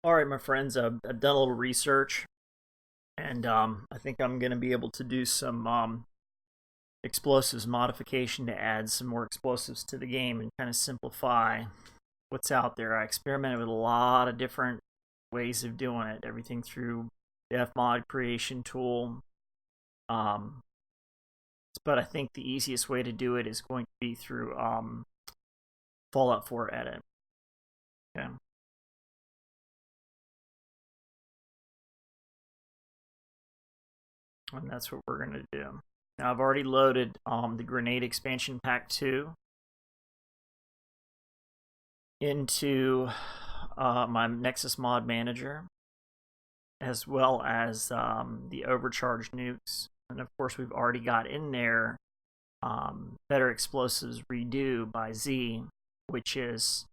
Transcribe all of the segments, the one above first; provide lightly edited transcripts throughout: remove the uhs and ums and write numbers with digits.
All right, my friends, I've done a little research, and I think I'm going to be able to do some explosives modification to add some more explosives to the game and kind of simplify what's out there. I experimented with a lot of different ways of doing it, everything through the fmod creation tool. Um, but I think the easiest way to do it is going to be through Fallout 4 edit. Okay. And that's what we're going to do. Now I've already loaded the Grenade Expansion Pack 2 into my Nexus Mod Manager, as well as the Overcharged Nukes. And of course we've already got in there Better Explosives Redo by Z, which is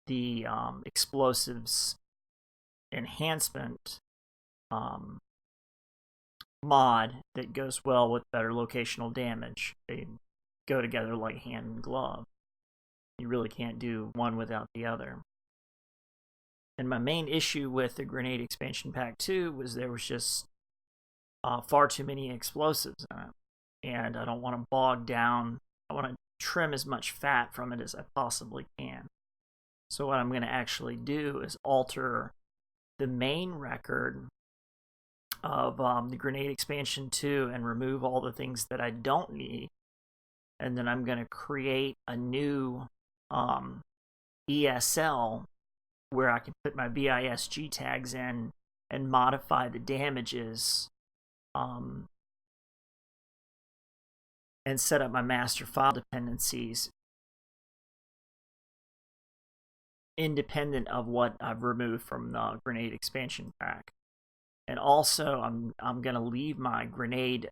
the explosives enhancement mod that goes well with better locational damage. They go together like hand and glove. You really can't do one without the other. And my main issue with the Grenade Expansion Pack 2 was there was just far too many explosives in it. And I don't want to bog down. I want to trim as much fat from it as I possibly can. So what I'm going to actually do is alter the main record of the Grenade Expansion 2 and remove all the things that I don't need. And then I'm going to create a new ESL where I can put my BISG tags in and modify the damages and set up my master file dependencies independent of what I've removed from the Grenade Expansion Pack. And also, I'm going to leave my Grenade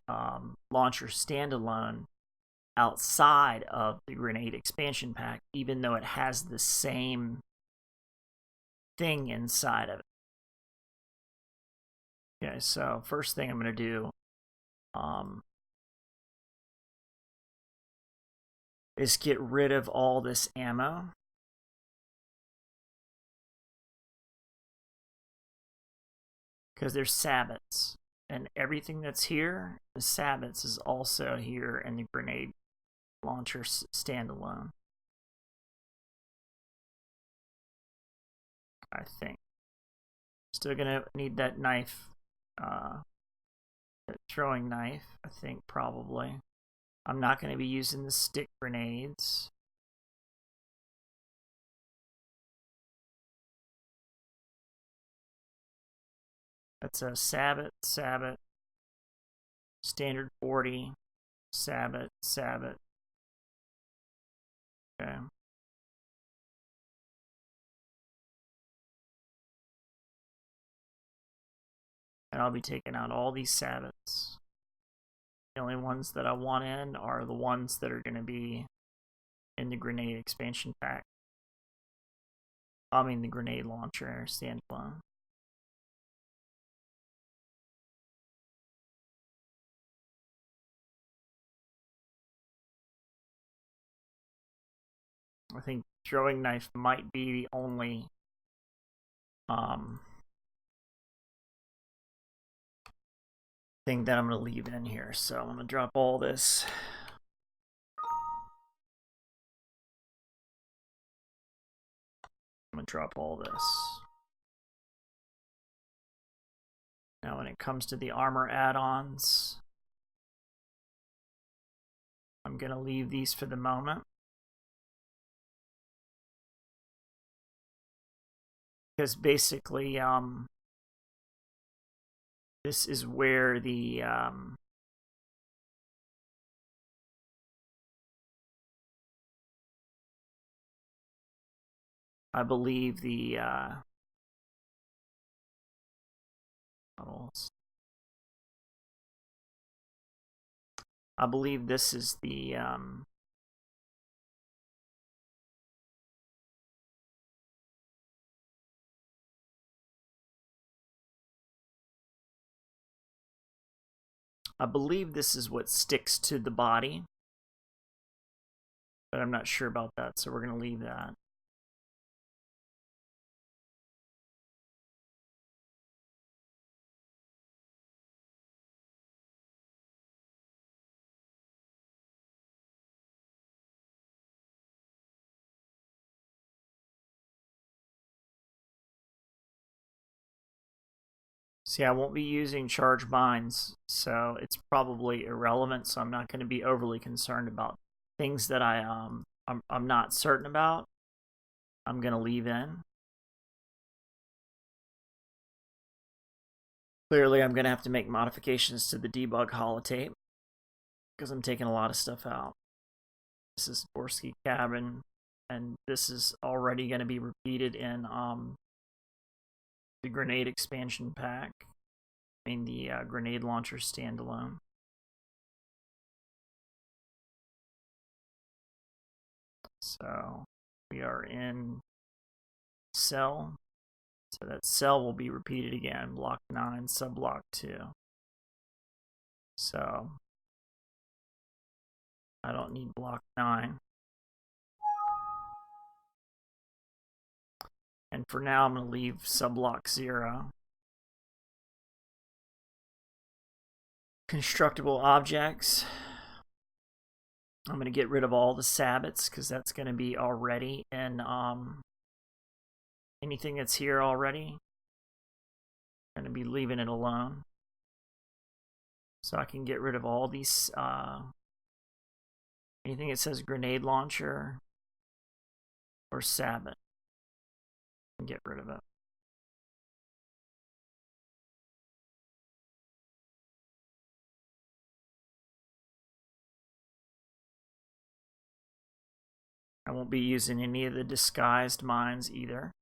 launcher standalone outside of the Grenade Expansion Pack, even though it has the same thing inside of it. Okay, so first thing I'm going to do is get rid of all this ammo. Because there's sabots. And everything that's here, the sabots, is also here in the Grenade launcher standalone. I think. Still gonna need that knife, that throwing knife, I think, probably. I'm not gonna be using the stick grenades. That's a sabot, standard 40, sabot. Okay. And I'll be taking out all these sabots. The only ones that I want in are the ones that are going to be in the Grenade Expansion Pack. I mean the Grenade Launcher standalone. I think throwing knife might be the only thing that I'm going to leave in here. So I'm going to drop all this. I'm going to drop all this. Now when it comes to the armor add-ons, I'm going to leave these for the moment. Because basically, this is where the I believe the I believe this is the I believe this is what sticks to the body, but I'm not sure about that, so we're going to leave that. See, I won't be using charge mines, so it's probably irrelevant, so I'm not going to be overly concerned about things that I'm not certain about. I'm going to leave in. Clearly, I'm going to have to make modifications to the debug holotape because I'm taking a lot of stuff out. This is Borsky Cabin, and this is already going to be repeated in the grenade expansion pack. I mean, the grenade launcher standalone. So we are in cell. So that cell will be repeated again, block 9, subblock 2. So I don't need block 9. And for now, I'm going to leave subblock 0. Constructible objects. I'm going to get rid of all the sabots because that's going to be already in anything that's here already. I'm going to be leaving it alone. So I can get rid of all these, anything that says grenade launcher or sabot. Get rid of it. I won't be using any of the disguised mines either.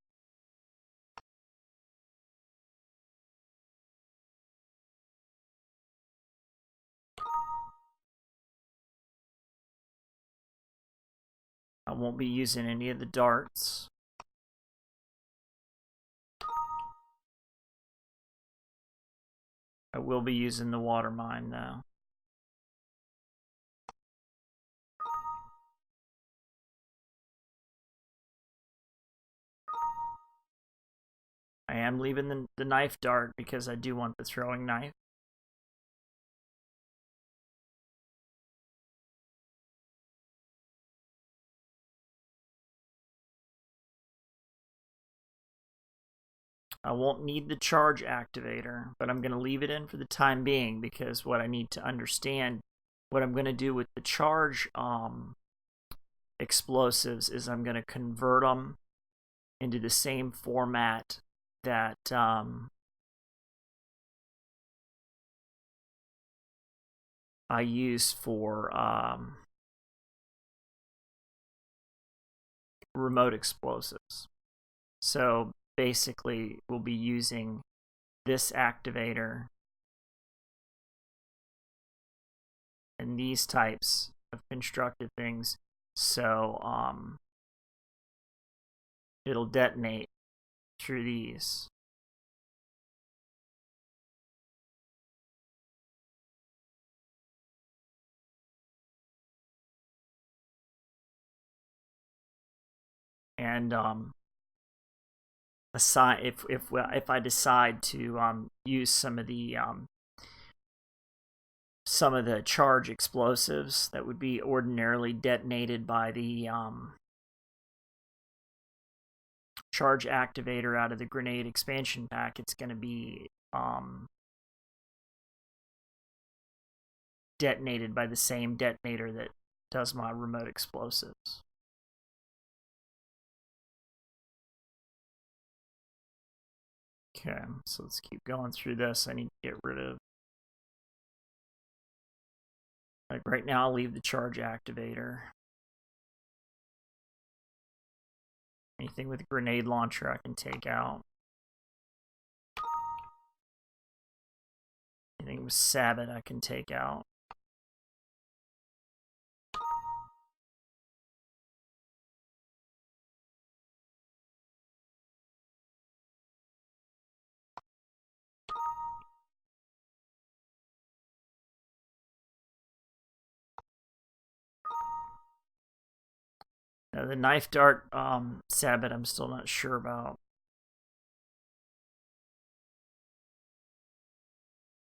I won't be using any of the darts. I will be using the water mine though. I am leaving the knife dart because I do want the throwing knife. I won't need the charge activator, but I'm going to leave it in for the time being because what I need to understand, what I'm going to do with the charge explosives is I'm going to convert them into the same format that I use for remote explosives. So basically, we'll be using this activator and these types of constructed things. So it'll detonate through these. And aside, if I decide to use some of the charge explosives that would be ordinarily detonated by the charge activator out of the grenade expansion pack, it's going to be detonated by the same detonator that does my remote explosives. Okay, so let's keep going through this. I need to get rid of, like right now, I'll leave the charge activator. Anything with a grenade launcher I can take out. Anything with sabot I can take out. Now the knife dart sabot I'm still not sure about.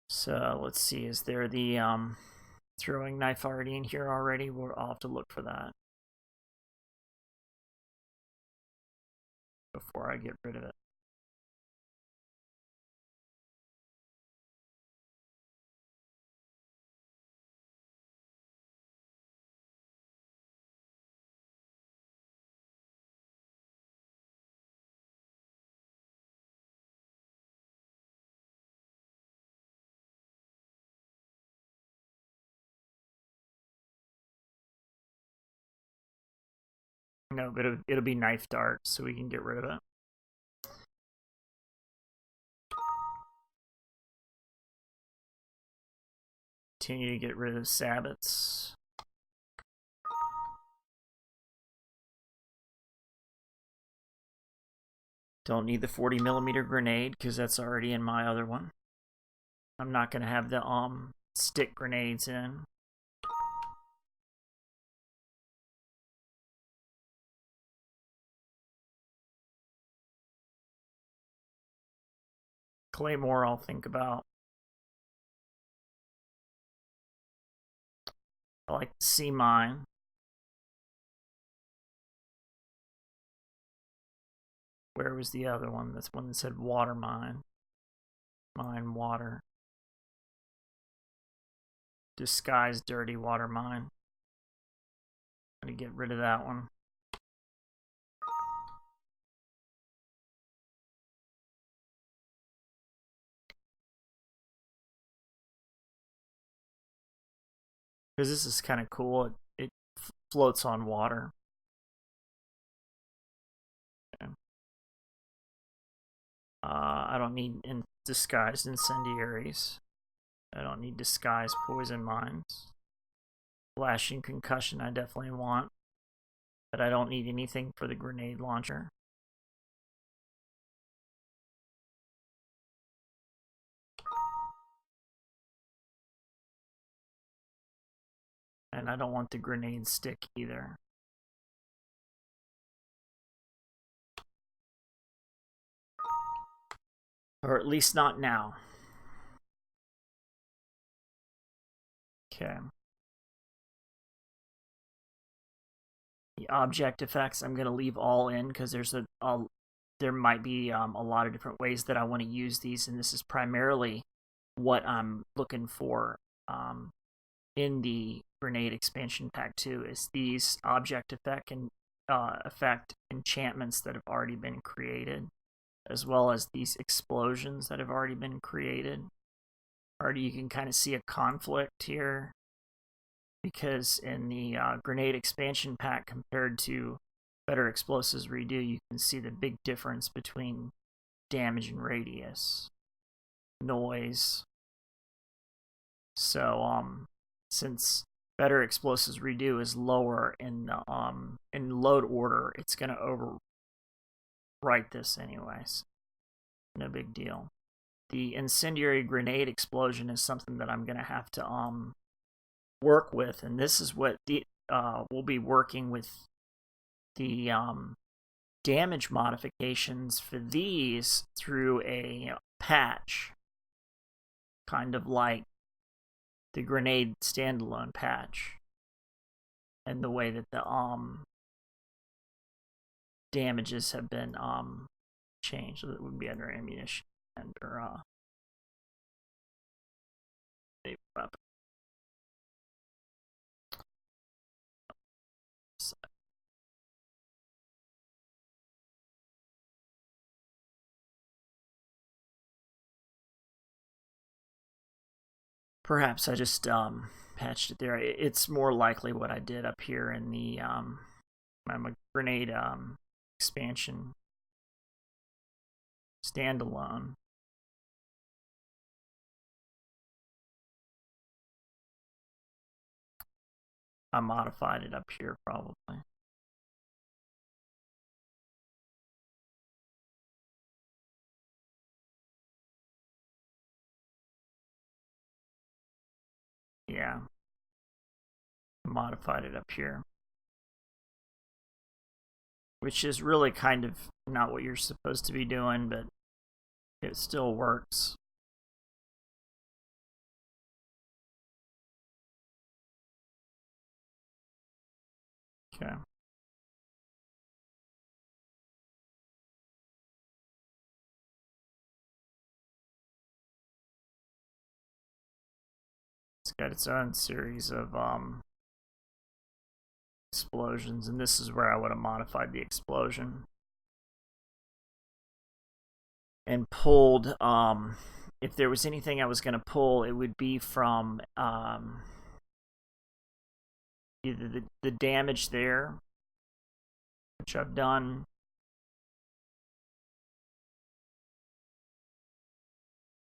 So let's see, is there the throwing knife already in here already? I'll have to look for that before I get rid of it. No, but it'll be knife dart, so we can get rid of it. Continue to get rid of sabots. Don't need the 40mm grenade because that's already in my other one. I'm not gonna have the stick grenades in. Claymore I'll think about. I like the sea mine. Where was the other one? That's one that said water mine. Mine water. Disguised dirty water mine. I'm gonna get rid of that one. Because this is kind of cool. It floats on water. Okay. I don't need disguised incendiaries. I don't need disguised poison mines. Flashing concussion I definitely want. But I don't need anything for the grenade launcher. And I don't want the grenade stick either. Or at least not now. Okay. The object effects I'm going to leave all in because there might be a lot of different ways that I want to use these, and this is primarily what I'm looking for in the Grenade Expansion Pack 2 is these object effect enchantments that have already been created, as well as these explosions that have already been created. Already you can kind of see a conflict here, because in the Grenade Expansion Pack compared to Better Explosives Redo, you can see the big difference between damage and radius, noise. So since Better Explosives Redo is lower in load order, it's going to overwrite this anyways. No big deal. The incendiary grenade explosion is something that I'm going to have to work with, and this is what we'll be working with the damage modifications for these through a patch, kind of like the grenade standalone patch, and the way that the damages have been changed. So that would be under ammunition and or weapon. Perhaps I just patched it there. It's more likely what I did up here in the my grenade expansion standalone. I modified it up here probably. Yeah, modified it up here, which is really kind of not what you're supposed to be doing, but it still works. Okay. It's got its own series of explosions, and this is where I would have modified the explosion and pulled if there was anything I was going to pull, it would be from either the damage there which I've done.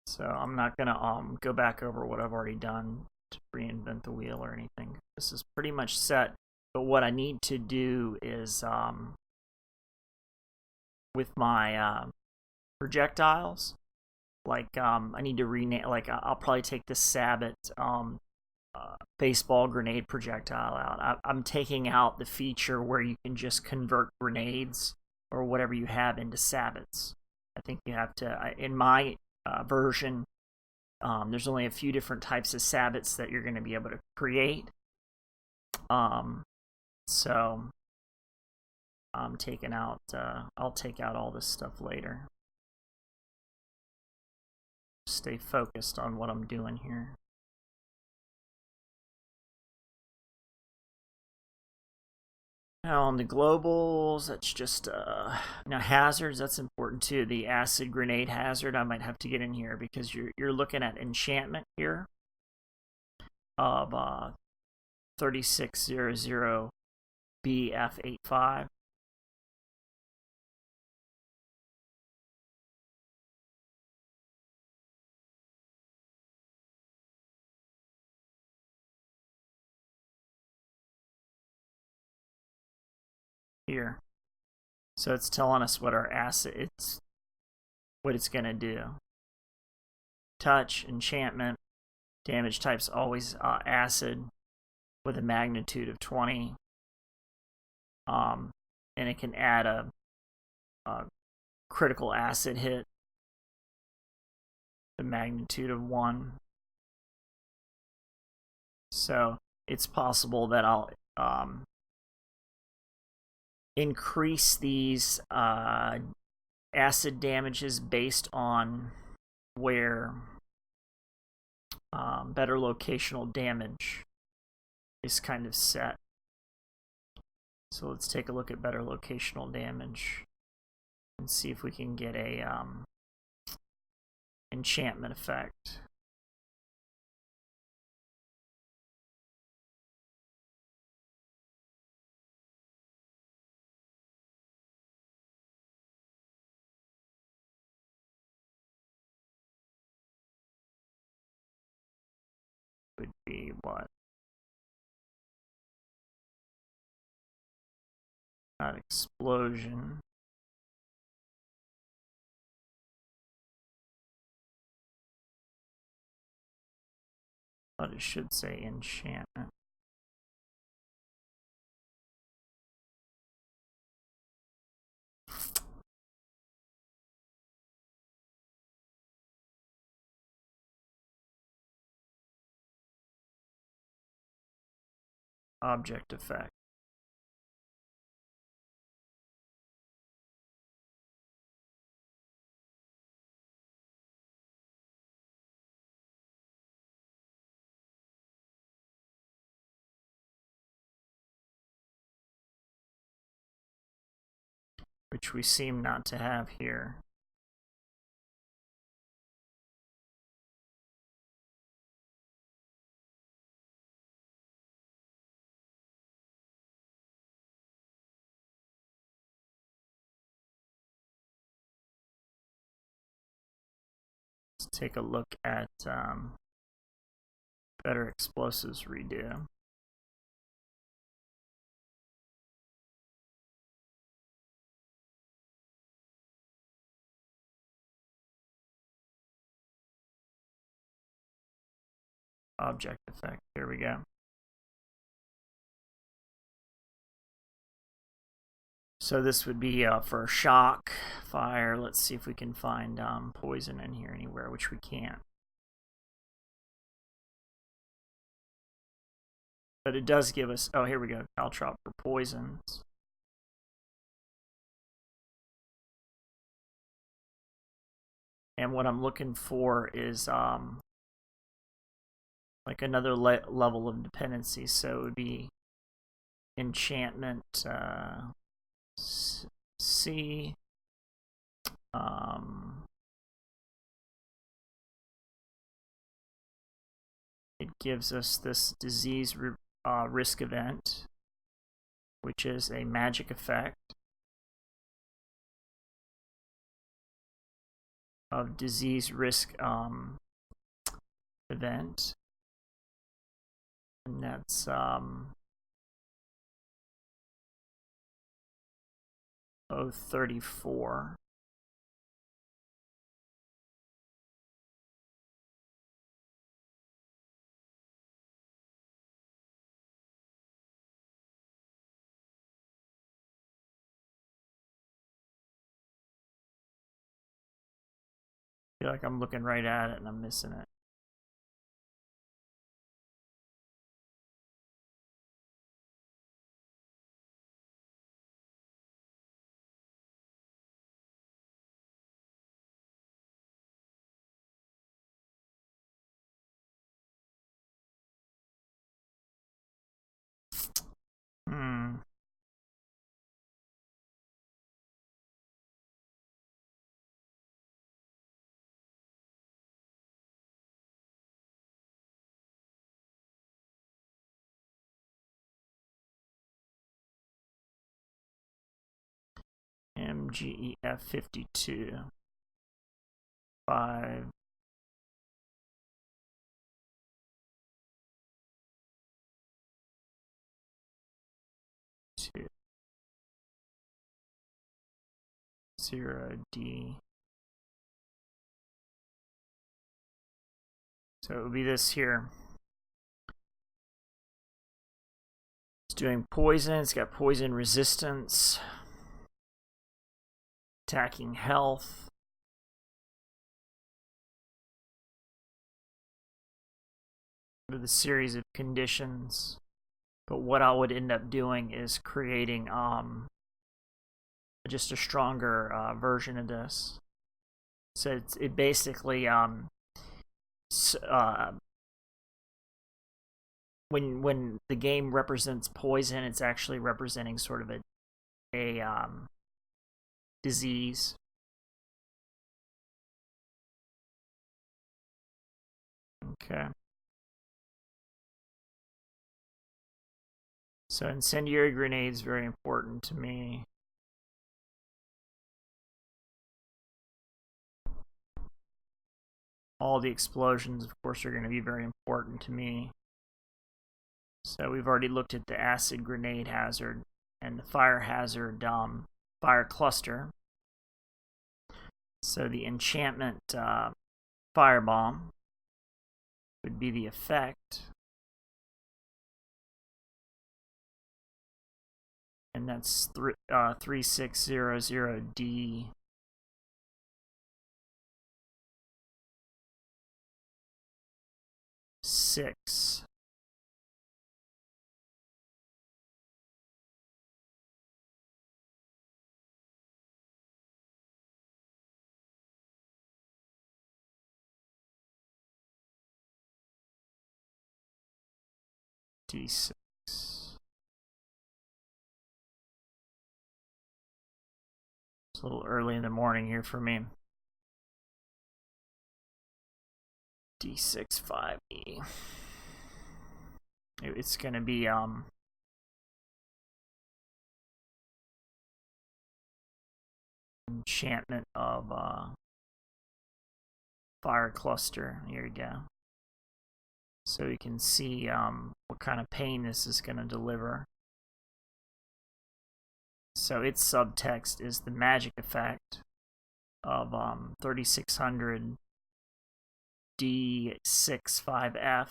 So I'm not gonna go back over what I've already done to reinvent the wheel or anything. This is pretty much set. But what I need to do is with my projectiles, like I need to rename. Like I'll probably take the Sabbat baseball grenade projectile out. I'm taking out the feature where you can just convert grenades or whatever you have into Sabbats. I think you have to. In my version, there's only a few different types of Sabbats that you're going to be able to create. So I'm taking out. I'll take out all this stuff later. Stay focused on what I'm doing here. Now on the globals, that's just now hazards. That's important too. The acid grenade hazard, I might have to get in here because you're looking at enchantment here of 3600 BF85. Here. So it's telling us what our acid, what it's gonna do. Touch, enchantment, damage type's always acid with a magnitude of 20. And it can add a critical acid hit, the magnitude of 1. So it's possible that I'll increase these acid damages based on where better locational damage is kind of set. So let's take a look at better locational damage and see if we can get a enchantment effect. Would be what? Not explosion. But it should say enchantment. Object effect. Which we seem not to have here. Let's take a look at better explosives redo. Object effect. Here we go. So this would be for shock, fire. Let's see if we can find poison in here anywhere, which we can't. But it does give us, oh, here we go, caltrop for poisons. And what I'm looking for is like another level of dependency. So it would be enchantment C. It gives us this disease risk event, which is a magic effect. of disease risk event, and that's 034. I feel like I'm looking right at it and I'm missing it. MGEF52 5 2 0D. So it would be this here. It's doing poison. It's got poison resistance, attacking health, with a series of conditions. But what I would end up doing is creating just a stronger version of this. So it basically when the game represents poison, it's actually representing sort of a disease. Okay. So incendiary grenades, very important to me. All the explosions, of course, are going to be very important to me. So we've already looked at the acid grenade hazard and the fire hazard fire cluster. So the enchantment firebomb would be the effect. And that's 3600D. Six. D6. It's a little early in the morning here for me. D6 5E. It's gonna be enchantment of fire cluster. Here we go. So you can see what kind of pain this is going to deliver. So its subtext is the magic effect of 3600 D65F.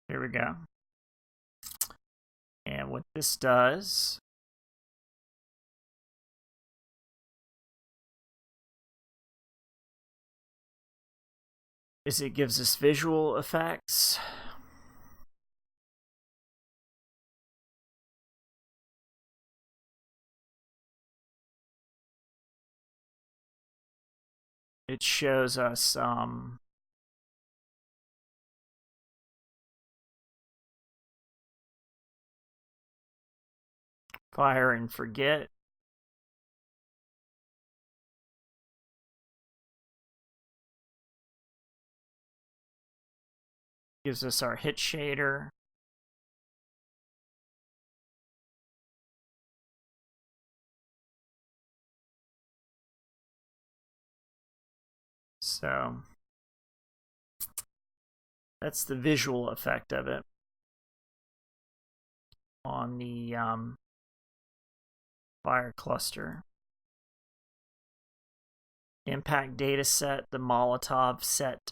Here we go. And what this does is it gives us visual effects. It shows us Fire and forget. Gives us our hit shader. So that's the visual effect of it on the fire cluster. Impact data set, the Molotov set,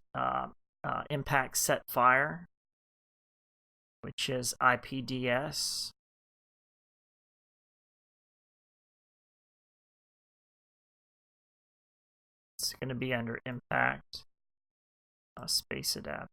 impact set fire, which is IPDS. It's going to be under impact, space adapt.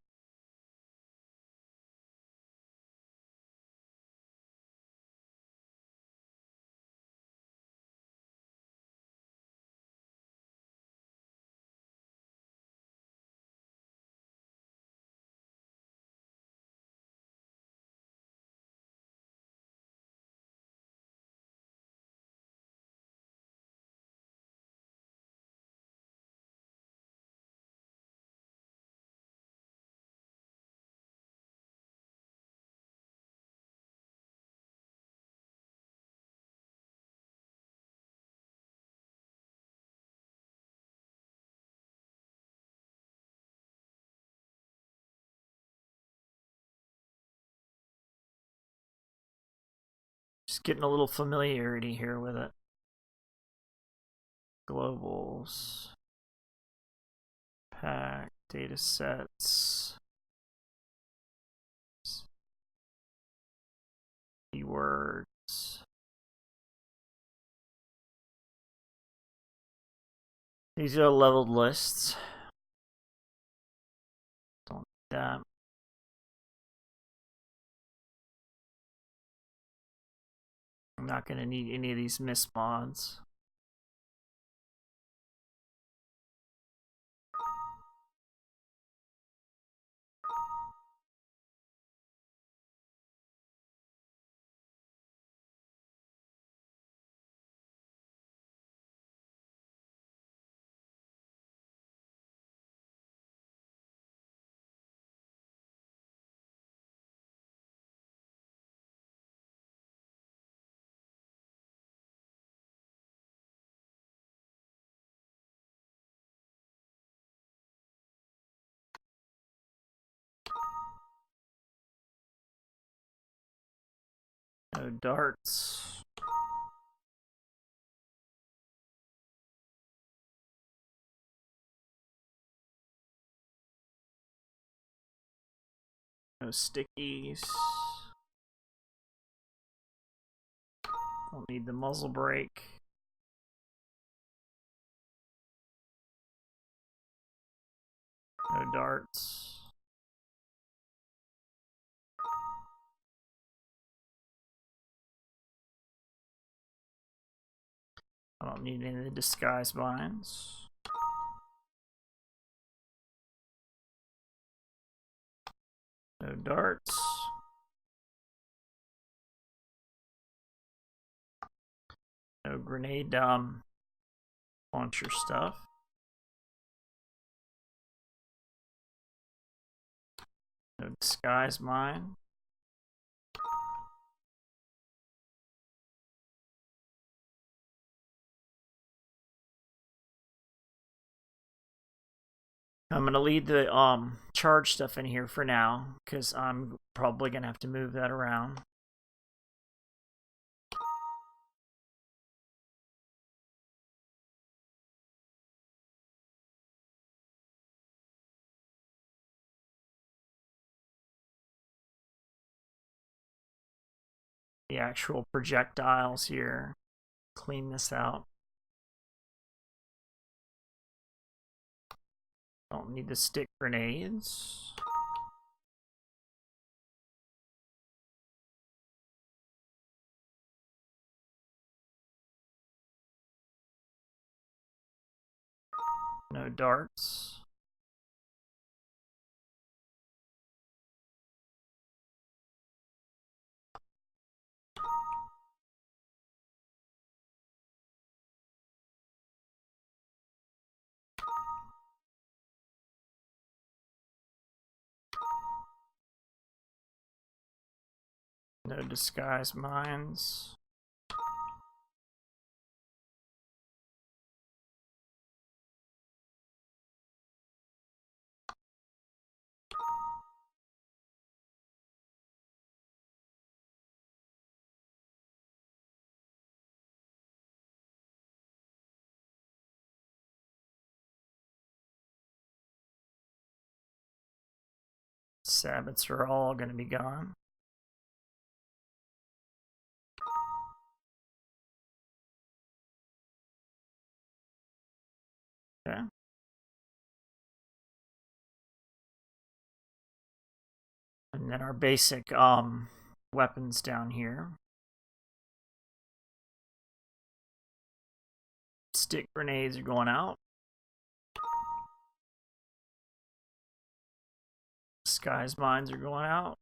Just getting a little familiarity here with it. Globals, pack, data sets, keywords. These are leveled lists. Don't need that. I'm not going to need any of these miss mods. No darts. No stickies. Don't need the muzzle brake. No darts. I don't need any of the disguise binds. No darts. No grenade launcher stuff. No disguise mine. I'm going to leave the charge stuff in here for now, because I'm probably going to have to move that around. The actual projectiles here. Clean this out. Don't need the stick grenades. No darts. No disguise mines. Sabbats are all going to be gone. Okay. And then our basic weapons down here. Stick grenades are going out. Disguise mines are going out.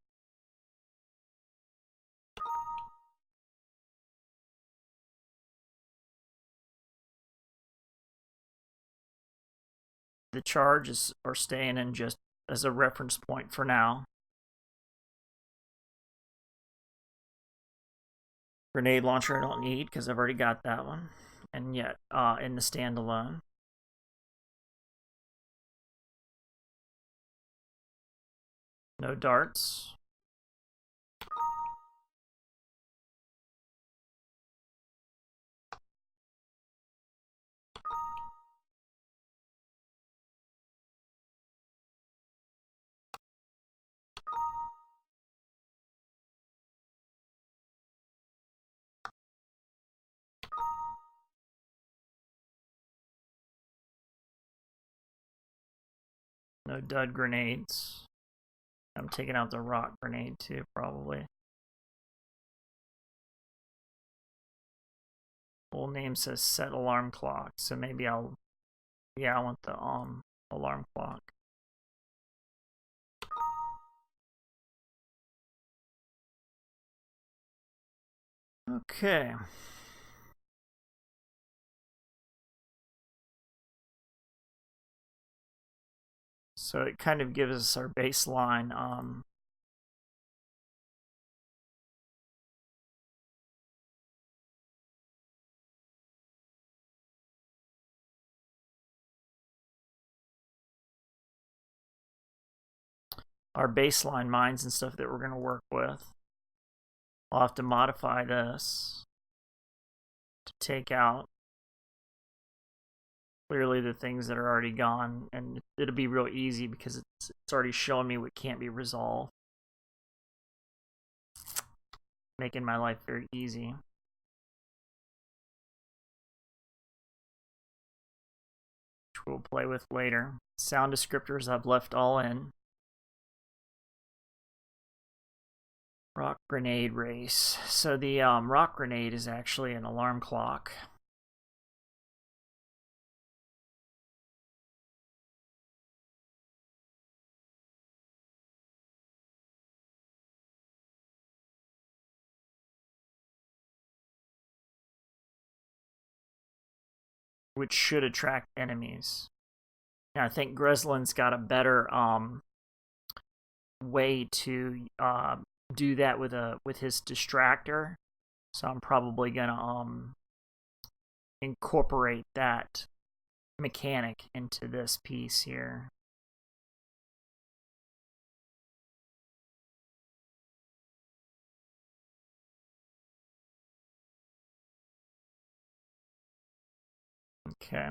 The charges are staying in just as a reference point for now. Grenade launcher I don't need because I've already got that one. And yet, in the standalone. No darts. No dud grenades. I'm taking out the rock grenade too, probably. Full name says set alarm clock, so maybe I'll... Yeah, I want the alarm clock. Okay. So it kind of gives us our baseline mines and stuff that we're going to work with. I'll have to modify this to take out clearly the things that are already gone, and it'll be real easy because it's already showing me what can't be resolved, making my life very easy. Which we'll play with later. Sound descriptors I've left all in. Rock grenade race. So the rock grenade is actually an alarm clock. Which should attract enemies. Now I think Greslin's got a better way to do that with his distractor. So I'm probably gonna incorporate that mechanic into this piece here. Okay.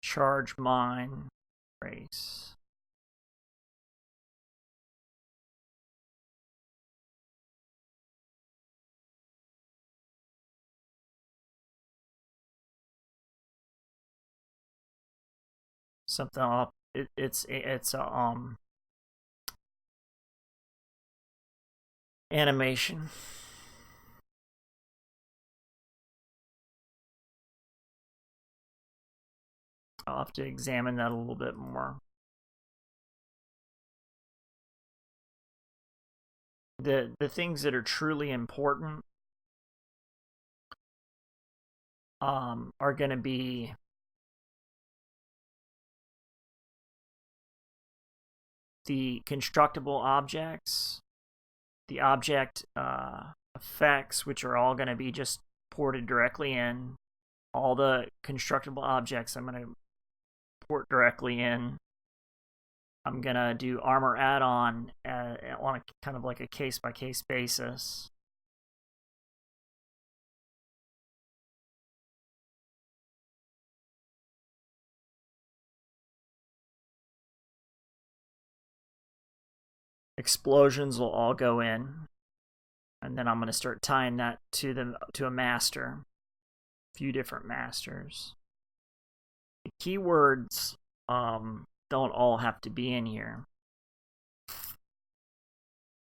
Charge mine race. Something up. It's a animation. I'll have to examine that a little bit more. The things that are truly important are going to be the constructible objects the object effects, which are all going to be just ported directly in. All the constructible objects I'm going to port directly in. I'm going to do armor add-on on a kind of like a case-by-case basis. Explosions will all go in, and then I'm going to start tying that to a master, a few different masters. The keywords don't all have to be in here.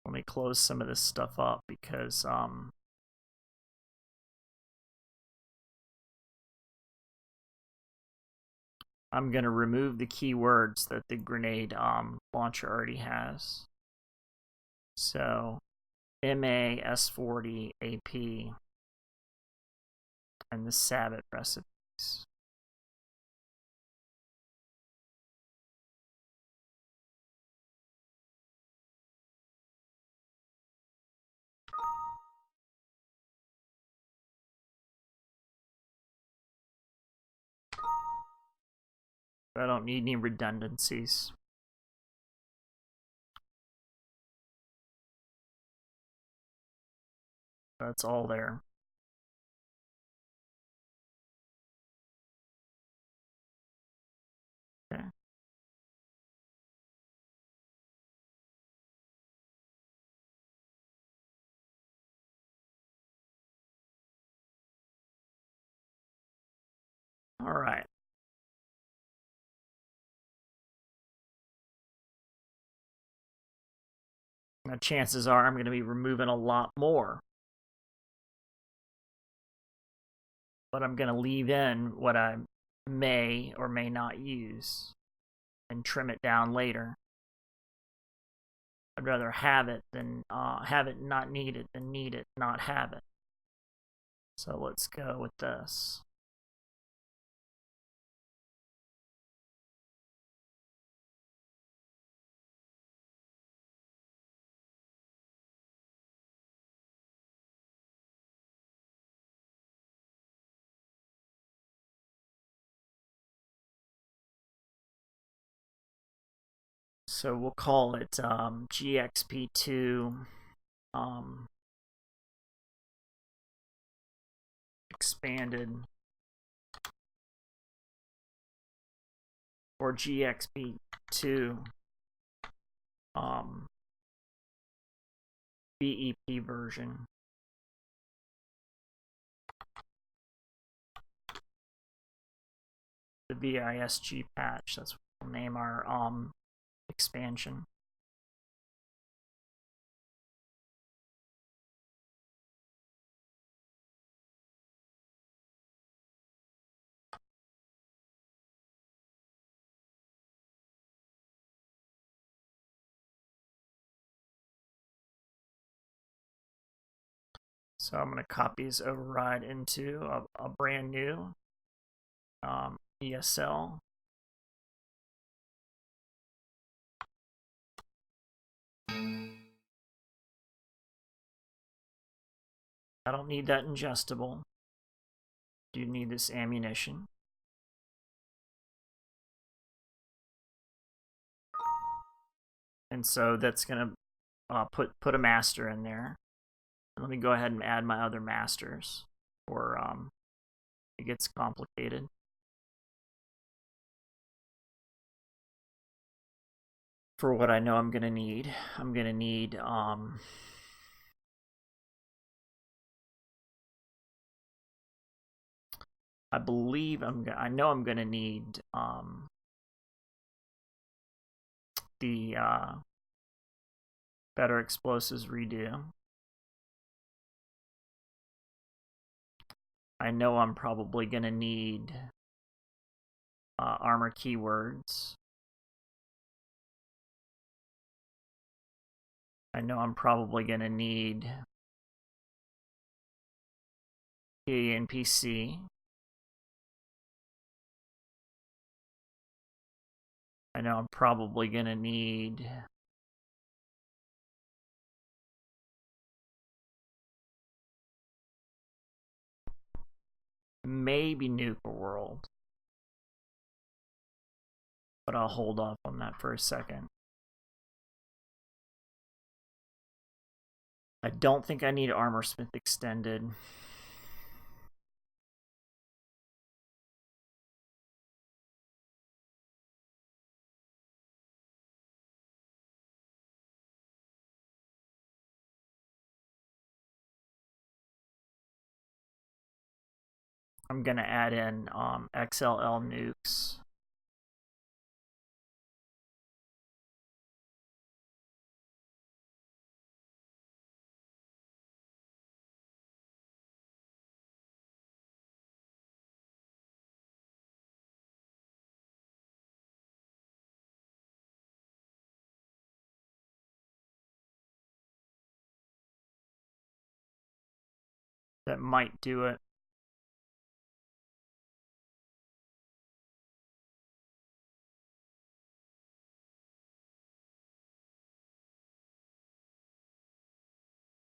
Let me close some of this stuff up because I'm going to remove the keywords that the grenade launcher already has. So MA, S40, AP, and the Sabbath recipes. I don't need any redundancies. That's all there. Okay. All right. Now, chances are I'm going to be removing a lot more. But I'm going to leave in what I may or may not use and trim it down later. I'd rather have it than have it not need it than need it not have it. So let's go with this. So we'll call it GXP2 expanded, or GXP2 BEP version. The VISG patch, that's what we'll name our expansion. So I'm going to copy this override into a brand new ESL. I don't need that ingestible. Do need this ammunition. And so that's going to put a master in there. Let me go ahead and add my other masters, or it gets complicated. For what I know I'm going to need I believe I know I'm going to need the better explosives redo. I know I'm probably going to need armor keywords. I know I'm probably going to need NPC. I know I'm probably going to need maybe nuke a world. But I'll hold off on that for a second. I don't think I need Armorsmith extended. I'm gonna add in XLL nukes. That might do it.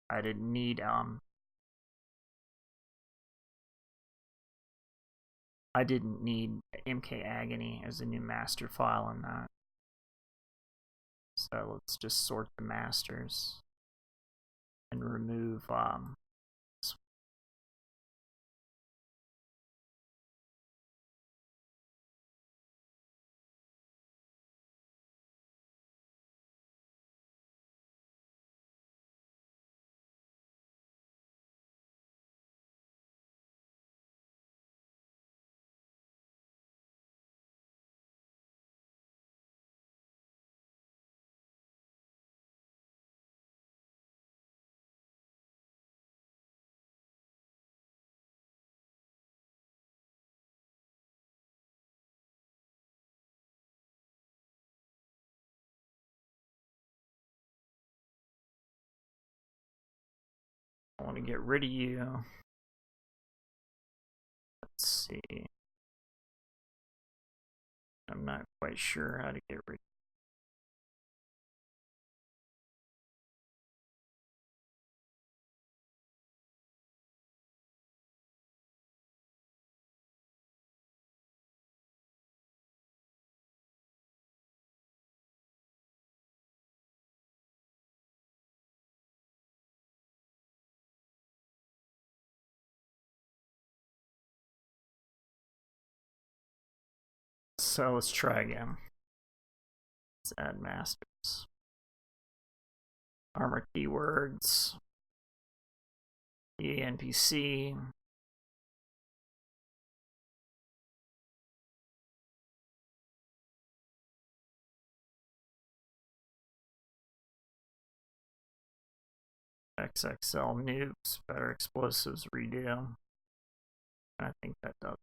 I didn't need MK Agony as a new master file in that. So let's just sort the masters and remove I want to get rid of you. Let's see. I'm not quite sure how to get rid of So let's try again. Let's add masters. Armor keywords. NPC. XXL nukes, better explosives, redo. I think that does.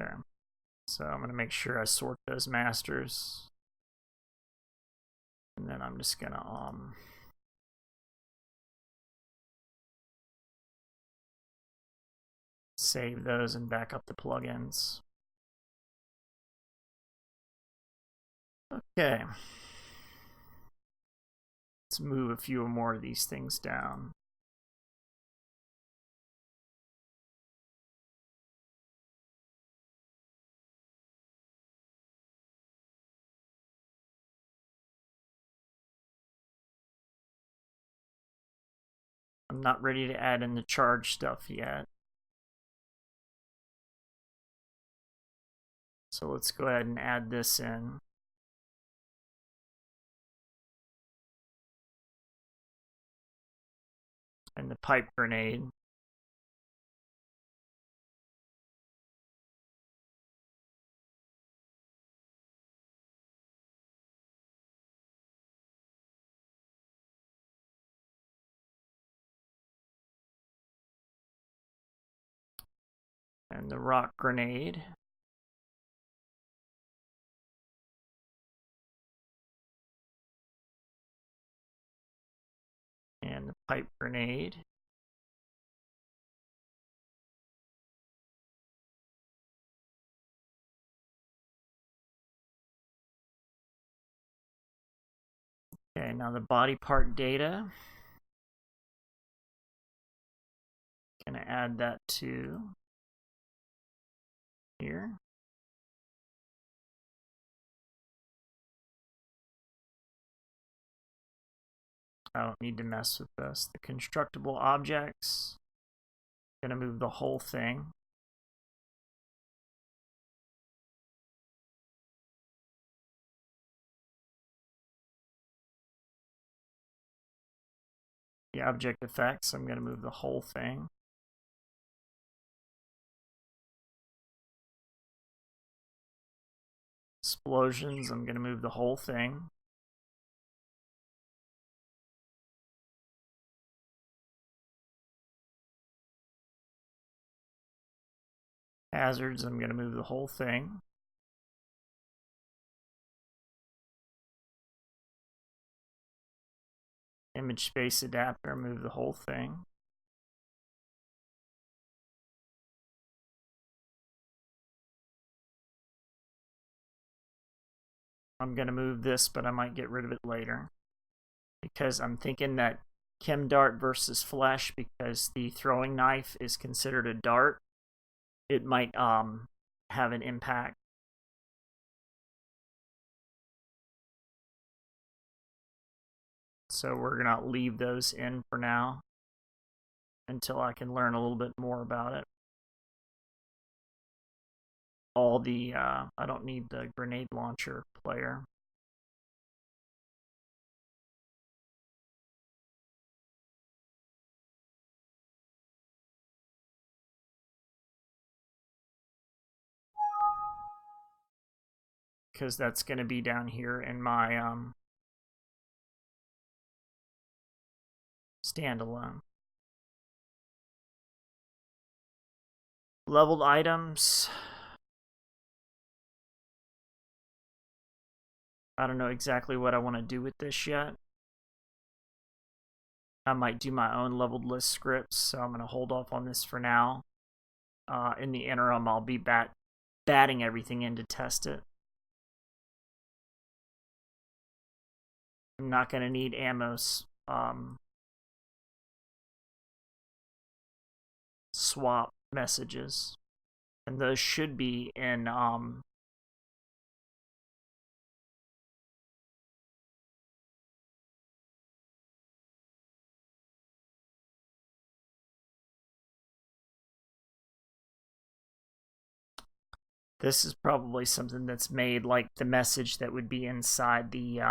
Okay. So I'm going to make sure I sort those masters. And then I'm just going to save those and back up the plugins. Okay. Let's move a few more of these things down. I'm not ready to add in the charge stuff yet. So let's go ahead and add this in. And the pipe grenade. And the rock grenade. And the pipe grenade. Okay, now the body part data. Gonna add that to here. I don't need to mess with this. The constructible objects. Gonna move the whole thing. The object effects, I'm gonna move the whole thing. Explosions, I'm gonna move the whole thing. Hazards, I'm going to move the whole thing. Image space adapter, move the whole thing. I'm going to move this, but I might get rid of it later. Because I'm thinking that chem dart versus flesh, because the throwing knife is considered a dart, it might have an impact. So we're going to leave those in for now until I can learn a little bit more about it. All the, I don't need the grenade launcher player. Because that's going to be down here in my standalone. Leveled items. I don't know exactly what I want to do with this yet. I might do my own leveled list scripts, so I'm going to hold off on this for now. In the interim, I'll be batting everything in to test it. I'm not going to need ammo swap messages, and those should be in this is probably something that's made like the message that would be inside the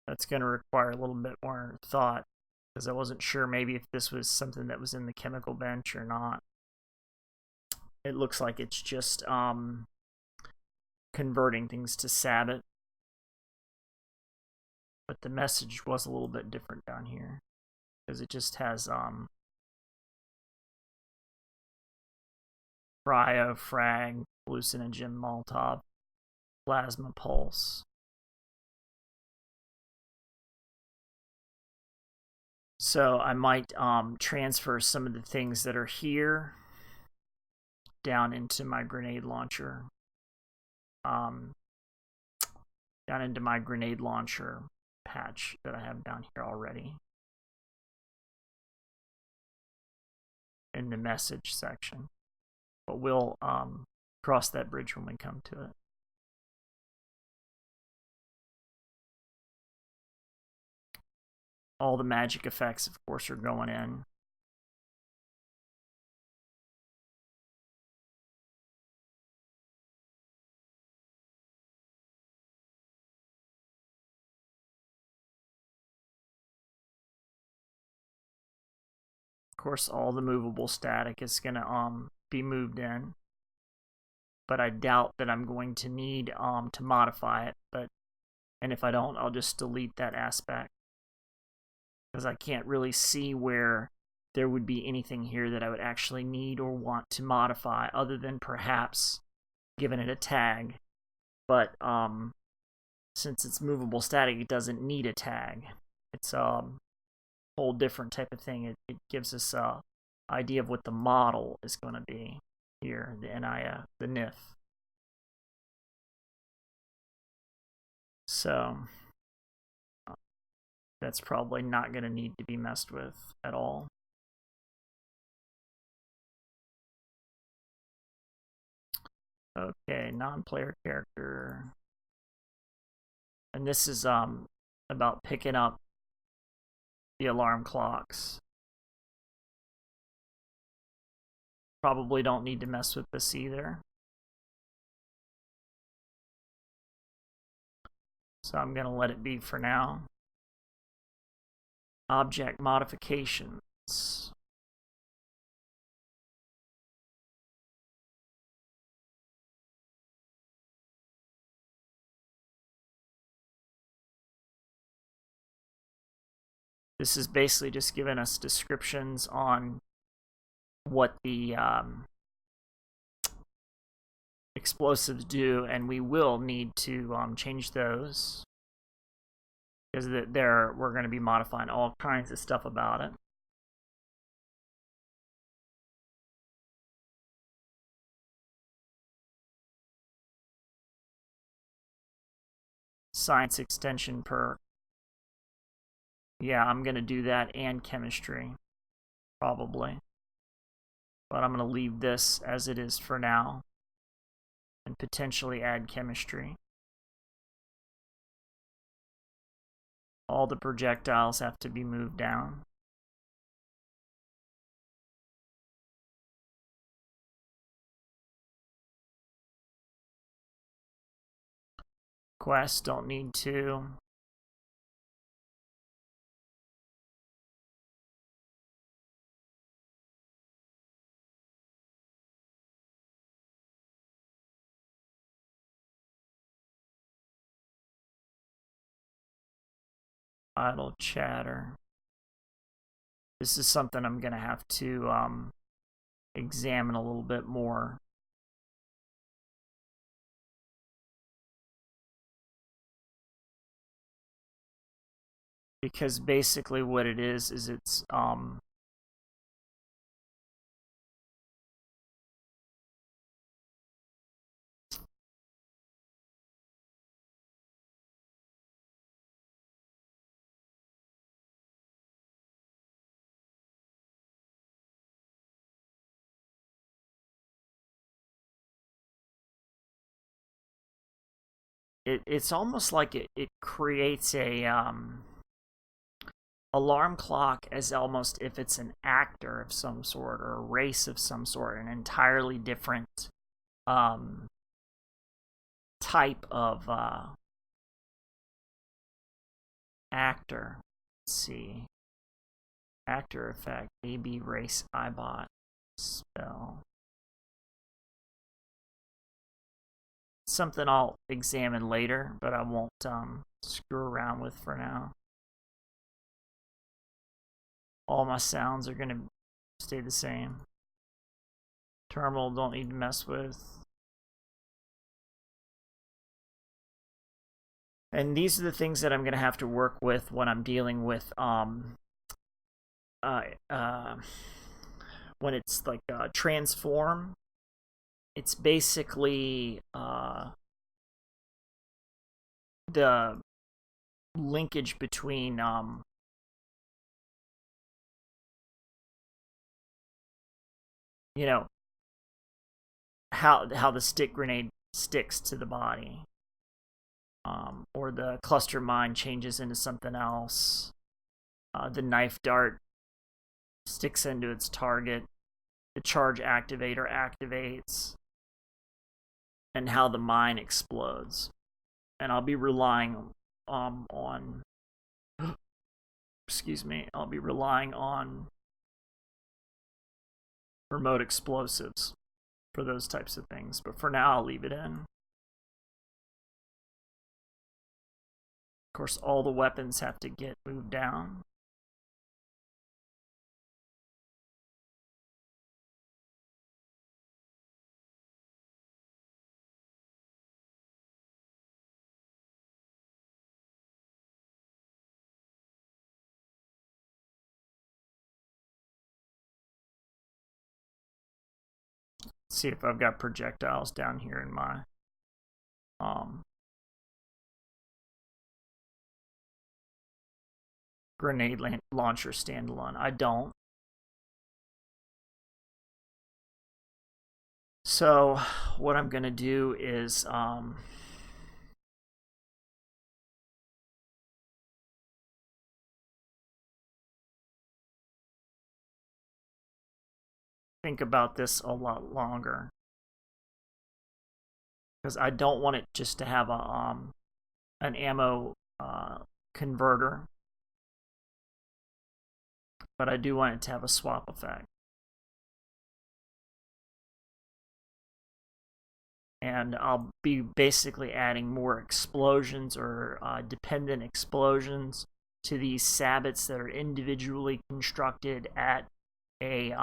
that's going to require a little bit more thought, because I wasn't sure maybe if this was something that was in the chemical bench or not. It looks like it's just converting things to Sabbath, but the message was a little bit different down here, because it just has cryo, frag, hallucinogen, Molotov, plasma pulse. So I might transfer some of the things that are here down into my grenade launcher. Down into my grenade launcher patch that I have down here already. In the message section. But we'll cross that bridge when we come to it. All the magic effects, of course, are going in. Of course, all the movable static is going to be moved in. But I doubt that I'm going to need to modify it. And if I don't, I'll just delete that aspect, because I can't really see where there would be anything here that I would actually need or want to modify, other than perhaps giving it a tag. But since it's movable static, it doesn't need a tag. It's a whole different type of thing. It gives us a idea of what the model is going to be here, the NIF. So that's probably not going to need to be messed with at all. Okay, non-player character. And this is about picking up the alarm clocks. Probably don't need to mess with this either. So I'm going to let it be for now. Object modifications. This is basically just giving us descriptions on what the explosives do, and we will need to change those because we're going to be modifying all kinds of stuff about it. Science extension perk. Yeah, I'm going to do that and chemistry, probably. But I'm going to leave this as it is for now and potentially add chemistry. All the projectiles have to be moved down. Quests don't need to. Idle chatter. This is something I'm going to have to examine a little bit more. Because basically what it is it's it's almost like it creates a alarm clock as almost if it's an actor of some sort or a race of some sort, an entirely different type of actor. Let's see. Actor effect, AB race ibot spell. Something I'll examine later, but I won't screw around with for now. All my sounds are going to stay the same. Terminal don't need to mess with. And these are the things that I'm going to have to work with when I'm dealing with when it's like transform. It's basically the linkage between you know, how the stick grenade sticks to the body, or the cluster mine changes into something else. The knife dart sticks into its target. The charge activator activates, and how the mine explodes. And I'll be relying on excuse me, I'll be relying on remote explosives for those types of things. But for now, I'll leave it in. Of course, all the weapons have to get moved down. Let's see if I've got projectiles down here in my grenade launcher standalone. I don't. So what I'm gonna do is think about this a lot longer, because I don't want it just to have a an ammo converter, but I do want it to have a swap effect. And I'll be basically adding more explosions or dependent explosions to these sabots that are individually constructed at a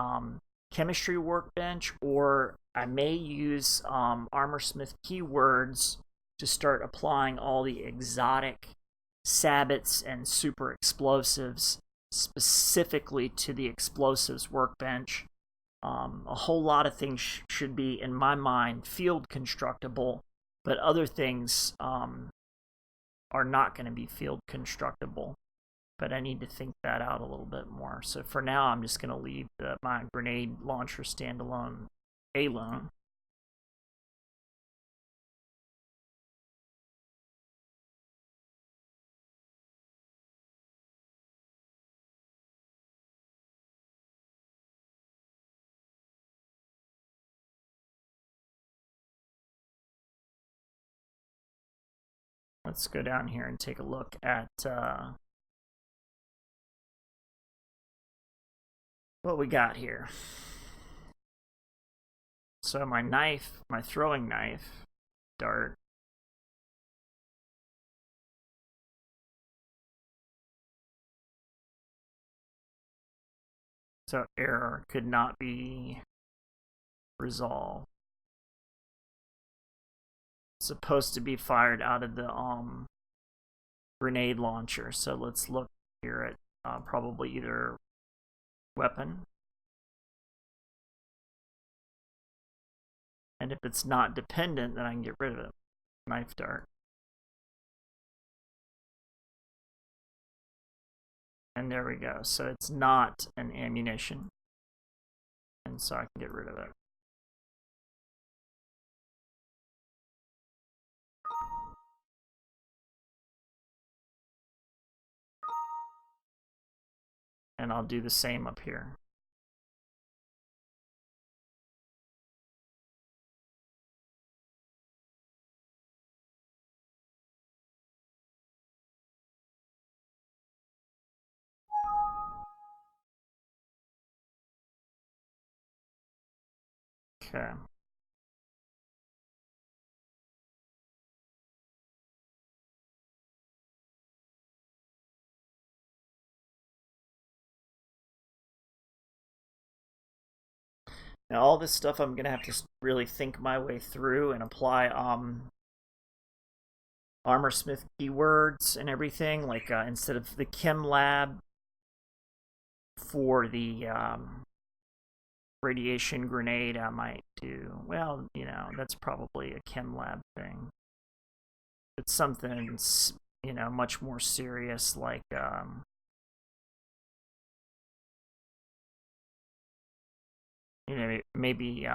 chemistry workbench, or I may use Armorsmith keywords to start applying all the exotic sabots and super explosives specifically to the explosives workbench. A whole lot of things should be, in my mind, field constructible, but other things are not going to be field constructible. But I need to think that out a little bit more. So for now, I'm just going to leave my grenade launcher standalone alone. Let's go down here and take a look at what we got here. So my knife, my throwing knife, dart, so error could not be resolved. It's supposed to be fired out of the grenade launcher. So let's look here at probably either weapon, and if it's not dependent, then I can get rid of it. Knife dart. And there we go. So it's not an ammunition, and so I can get rid of it. And I'll do the same up here. Okay. Now all this stuff I'm gonna have to really think my way through and apply Armorsmith keywords and everything. Like instead of the chem lab for the radiation grenade, I might do, well, you know, that's probably a chem lab thing. It's something, you know, much more serious, like you know, maybe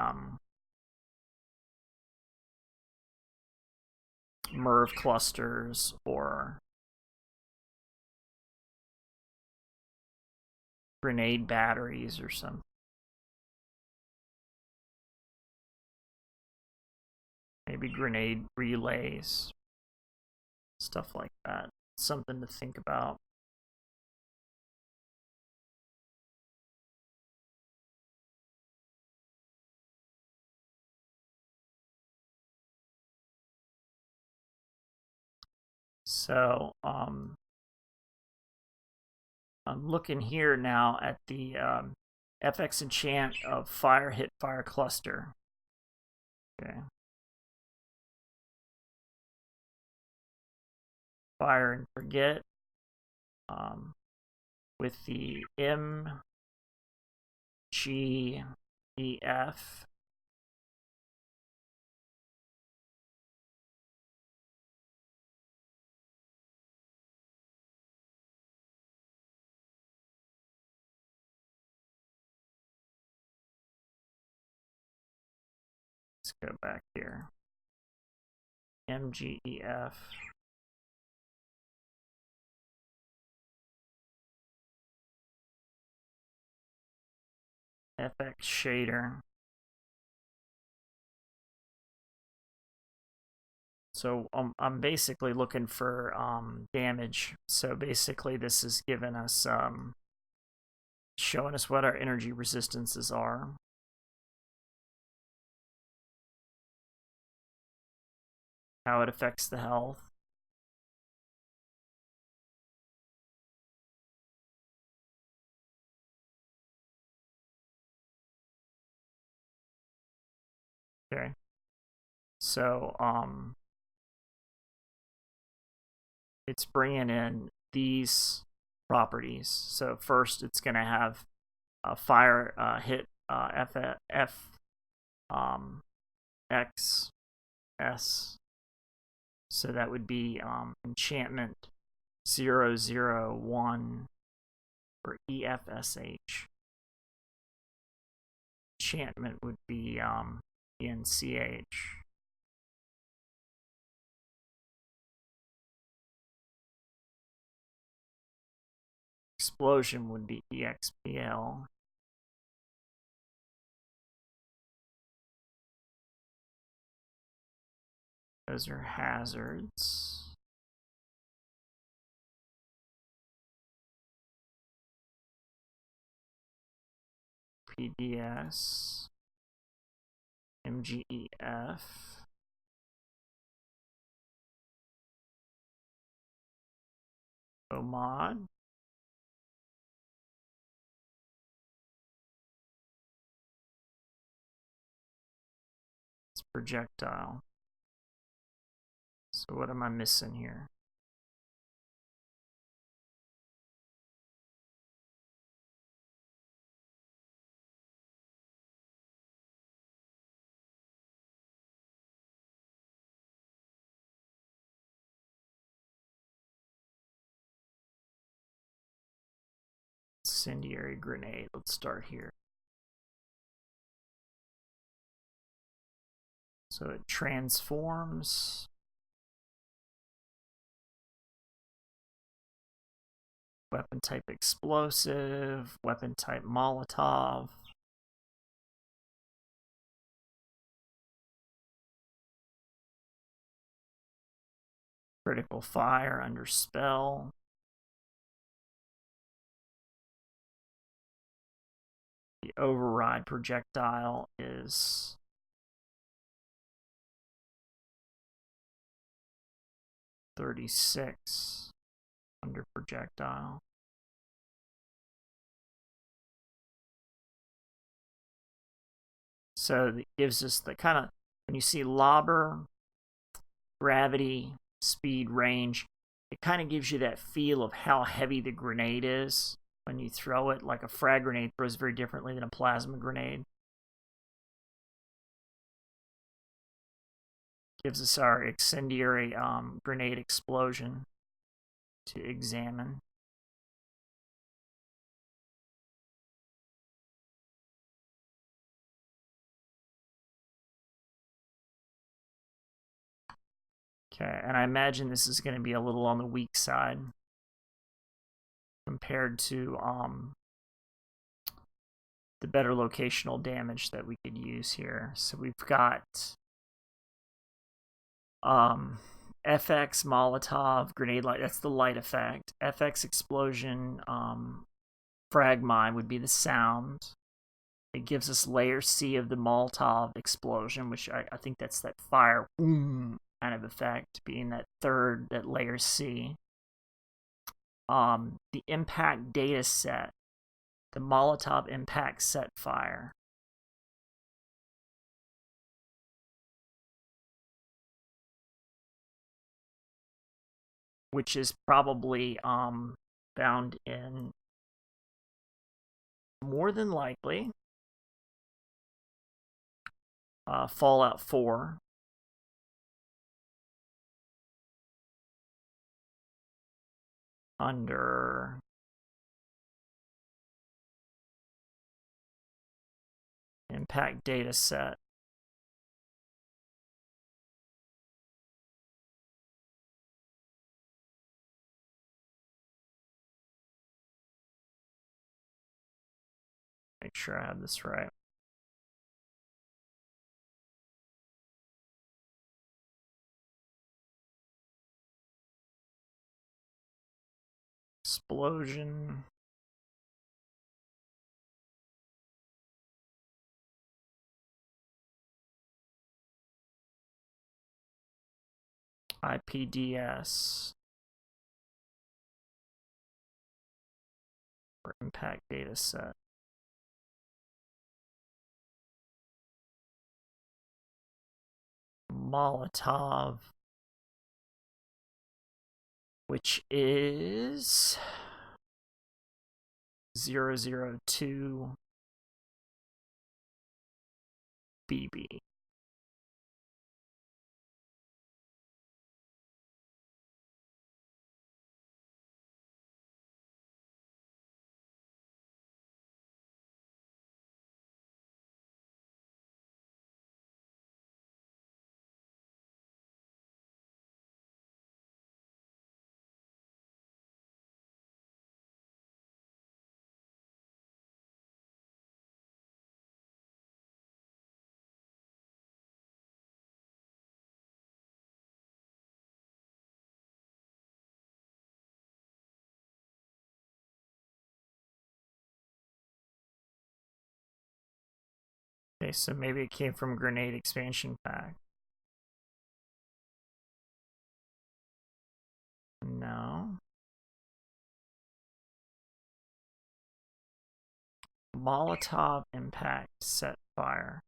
MERV clusters or grenade batteries or something. Maybe grenade relays, stuff like that. Something to think about. So I'm looking here now at the FX enchant of fire hit fire cluster. Okay. Fire and forget with the MGEF Let's go back here. MGEF. FX shader. So I'm basically looking for damage. So basically this is giving us, showing us what our energy resistances are. How it affects the health. Okay. So it's bringing in these properties. So first it's going to have a fire hit X S. So that would be enchantment 001 or EFSH. Enchantment would be ENCH. Explosion would be EXPL. Those are hazards. PDS. MGEF. OMOD. It's projectile. So what am I missing here? Incendiary grenade. Let's start here. So it transforms. Weapon type explosive. Weapon type Molotov. Critical fire under spell. The override projectile is 36 under projectile. So it gives us the kind of, when you see lobber, gravity, speed, range, it kind of gives you that feel of how heavy the grenade is when you throw it. Like a frag grenade throws very differently than a plasma grenade. Gives us our incendiary grenade explosion to examine. Okay, and I imagine this is going to be a little on the weak side compared to the better locational damage that we could use here. So we've got FX Molotov grenade light, that's the light effect. FX explosion frag mine would be the sound. It gives us layer C of the Molotov explosion, which I think that's that fire kind of effect, being that third, that layer C. The impact data set, the Molotov impact set fire. Which is probably found in, more than likely, Fallout 4. Under impact data set. sure I have this right. Explosion. IPDS. For impact data set. Molotov, which is 002 BB. Okay, so maybe it came from grenade expansion pack. No. Molotov impact set fire.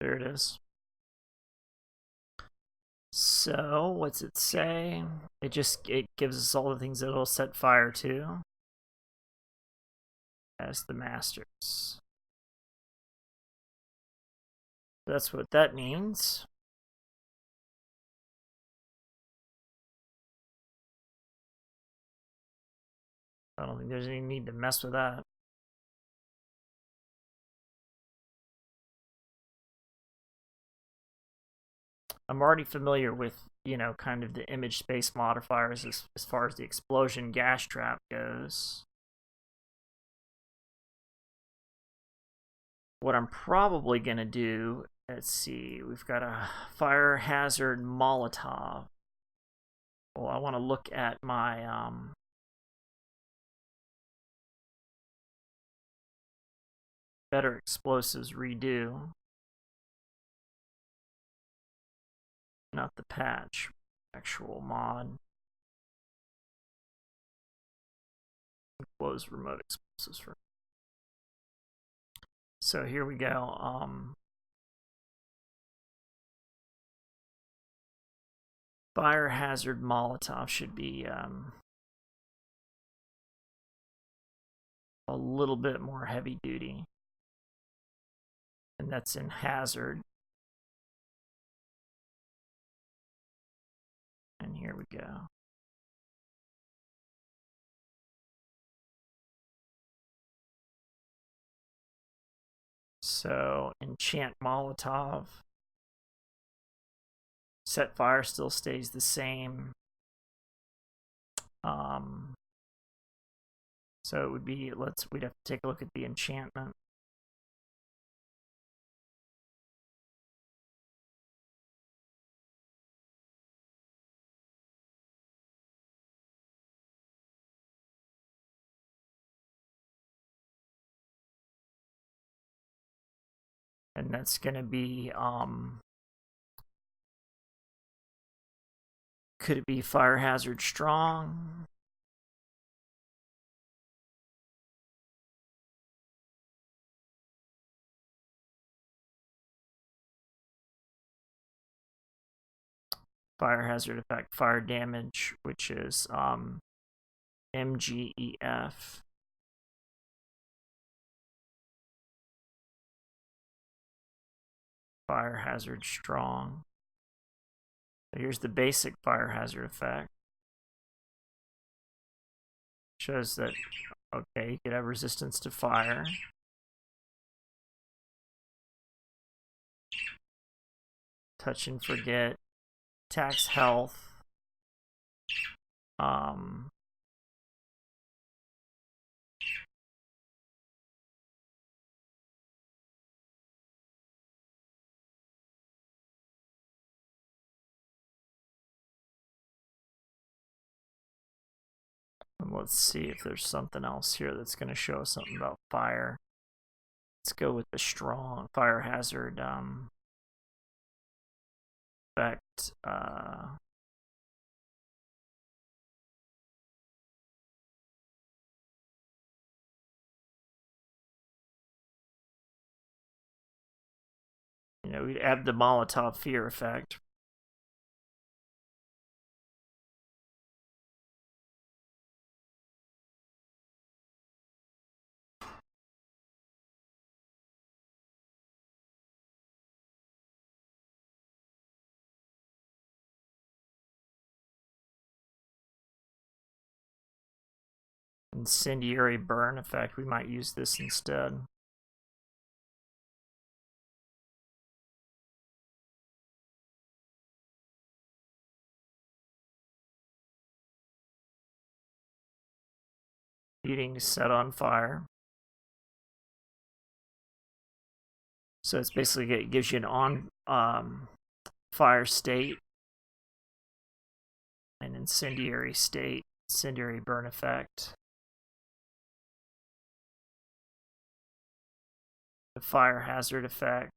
There it is. So, what's it say? It gives us all the things that it'll set fire to as the masters. That's what that means. I don't think there's any need to mess with that. I'm already familiar with, you know, kind of the image space modifiers as far as the explosion gas trap goes. What I'm probably going to do, let's see, we've got a fire hazard Molotov. Well, I want to look at my better explosives redo. Not the patch, actual mod. Close remote explosives for. So here we go. Fire hazard Molotov should be a little bit more heavy duty, and that's in hazard. And here we go. So enchant Molotov. Set fire still stays the same. So it would be, we'd have to take a look at the enchantment. And that's going to be, could it be fire hazard strong? Fire hazard effect, fire damage, which is MGEF. Fire hazard strong. So here's the basic fire hazard effect. Shows that, okay, you could have resistance to fire. Touch and forget. Attacks health. And let's see if there's something else here that's going to show us something about fire. Let's go with the strong fire hazard effect. You know, we add the Molotov fear effect. Incendiary burn effect, we might use this instead. Heating to set on fire. So it's basically, it gives you an on fire state, an incendiary state, incendiary burn effect. The fire hazard effect.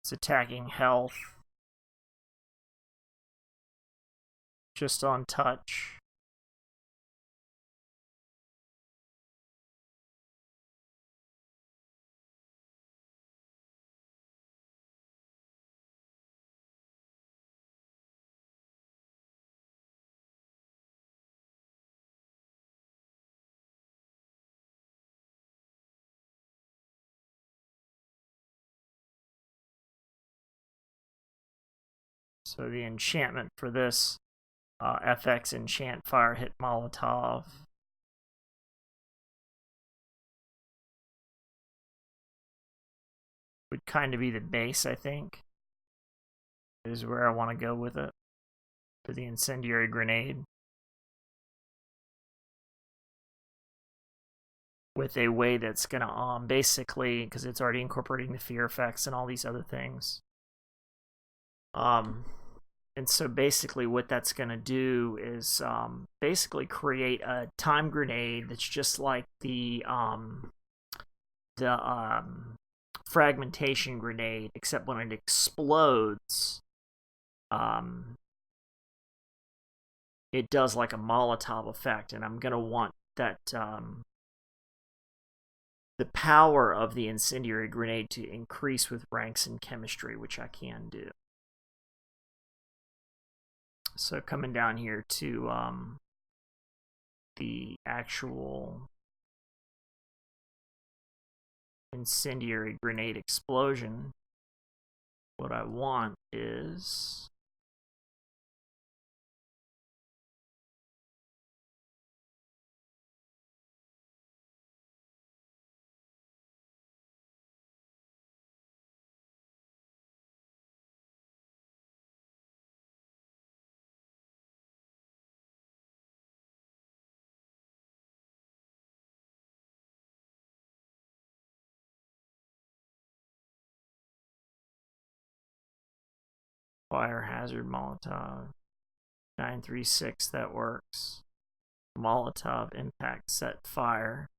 It's attacking health. Just on touch. So the enchantment for this, FX enchant fire hit Molotov. Would kind of be the base, I think. Is where I want to go with it. For the incendiary grenade. With a way that's gonna basically, because it's already incorporating the fear effects and all these other things. And so basically what that's going to do is basically create a time grenade that's just like the fragmentation grenade, except when it explodes, it does like a Molotov effect, and I'm going to want that the power of the incendiary grenade to increase with ranks in chemistry, which I can do. So coming down here to the actual incendiary grenade explosion, what I want is Fire hazard Molotov. 936, that works. Molotov impact set fire.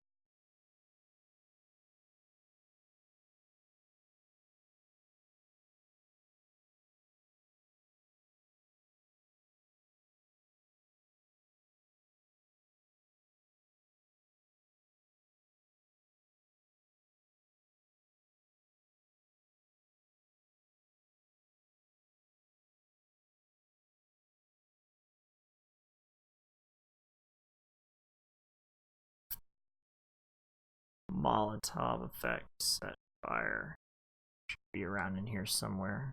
Molotov effect set fire. Should be around in here somewhere.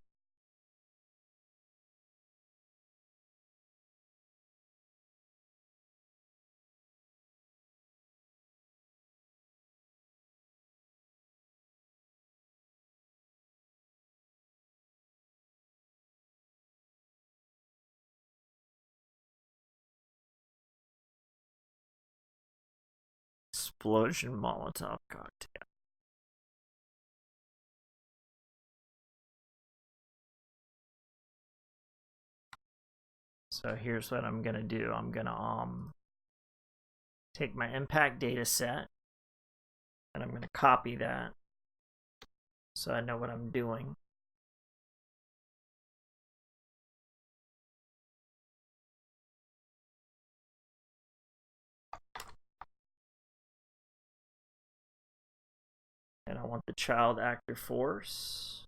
Explosion Molotov cocktail. So here's what I'm gonna do. I'm gonna take my impact data set and I'm gonna copy that so I know what I'm doing. And I want the child actor force.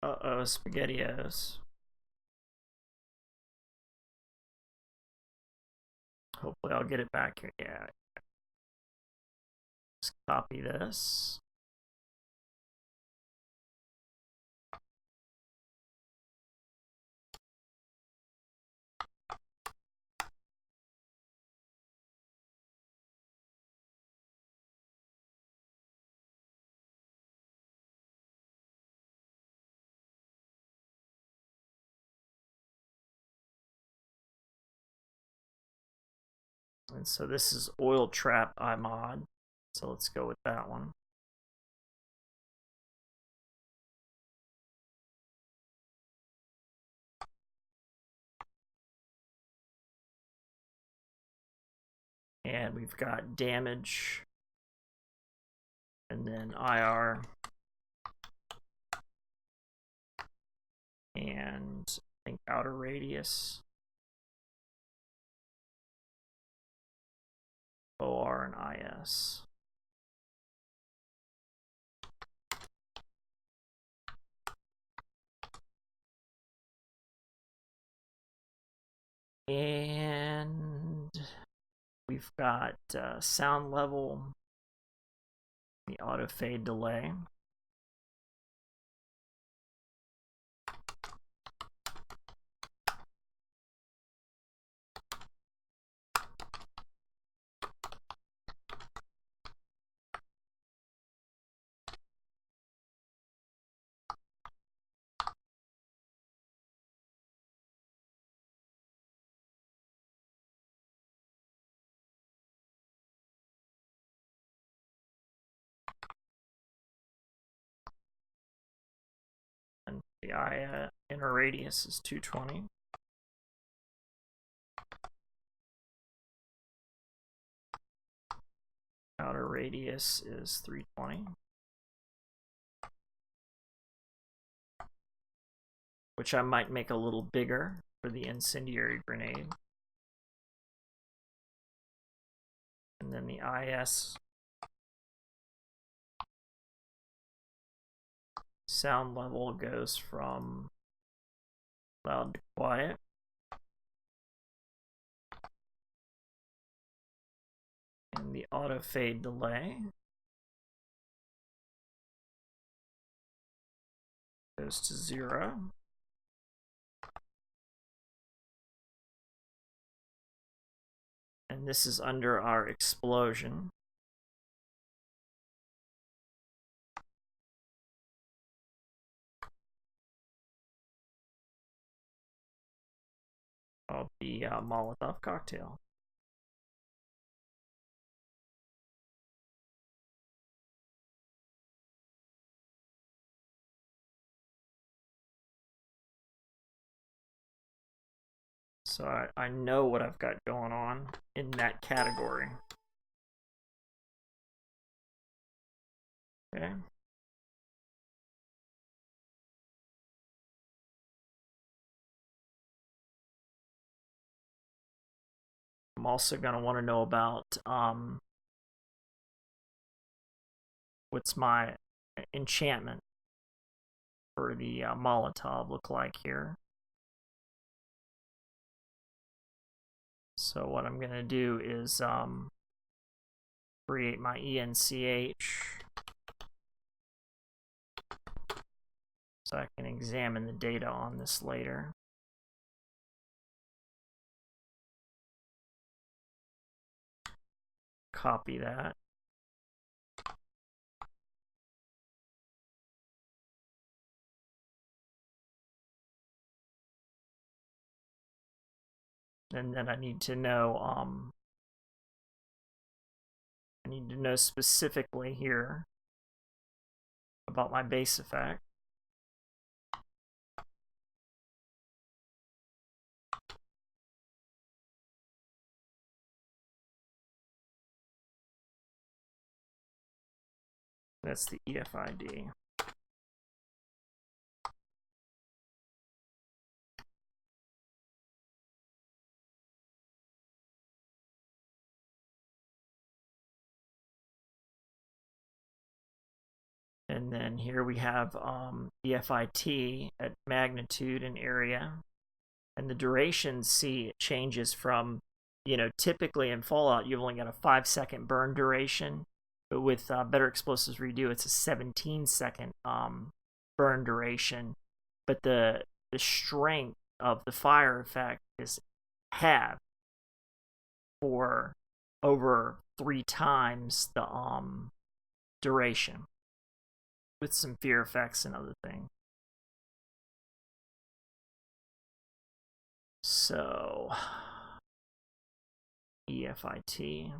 Uh-oh, SpaghettiOs. Hopefully I'll get it back here. Yeah. Just copy this. And so this is oil trap iMod. So let's go with that one. And we've got damage. And then IR. And I think outer radius. OR and IS. And we've got sound level, the auto fade delay. And the inner radius is 220. Outer radius is 320. Which I might make a little bigger for the incendiary grenade. And then the IS sound level goes from loud to quiet. And the auto fade delay goes to 0. And this is under our explosion. of the Molotov cocktail. So I know what I've got going on in that category. Okay. I'm also going to want to know about what's my enchantment for the Molotov look like here. So what I'm going to do is create my ENCH so I can examine the data on this later. Copy that. And then I need to know specifically here about my base effect. That's the EFID. And then here we have EFIT at magnitude and area. And the duration, see, it changes from, you know, typically in Fallout, you've only got a 5-second burn duration. But with Better Explosives Redo, it's a 17-second burn duration. But the strength of the fire effect is halved for over 3 times the duration, with some fear effects and other things. So EFIT.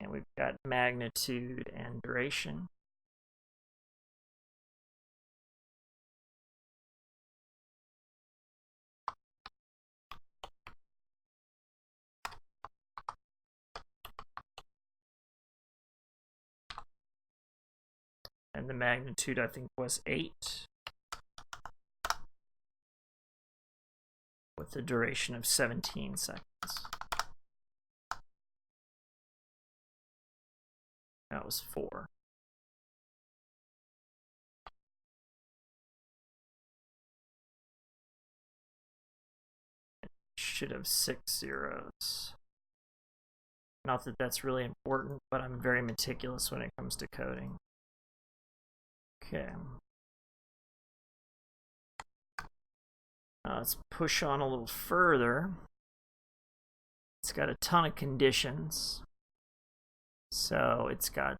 And we've got magnitude and duration. And the magnitude, I think, was 8. With the duration of 17 seconds. That was 4. It should have 6 zeros. Not that that's really important, but I'm very meticulous when it comes to coding. Okay. Let's push on a little further. It's got a ton of conditions. So it's got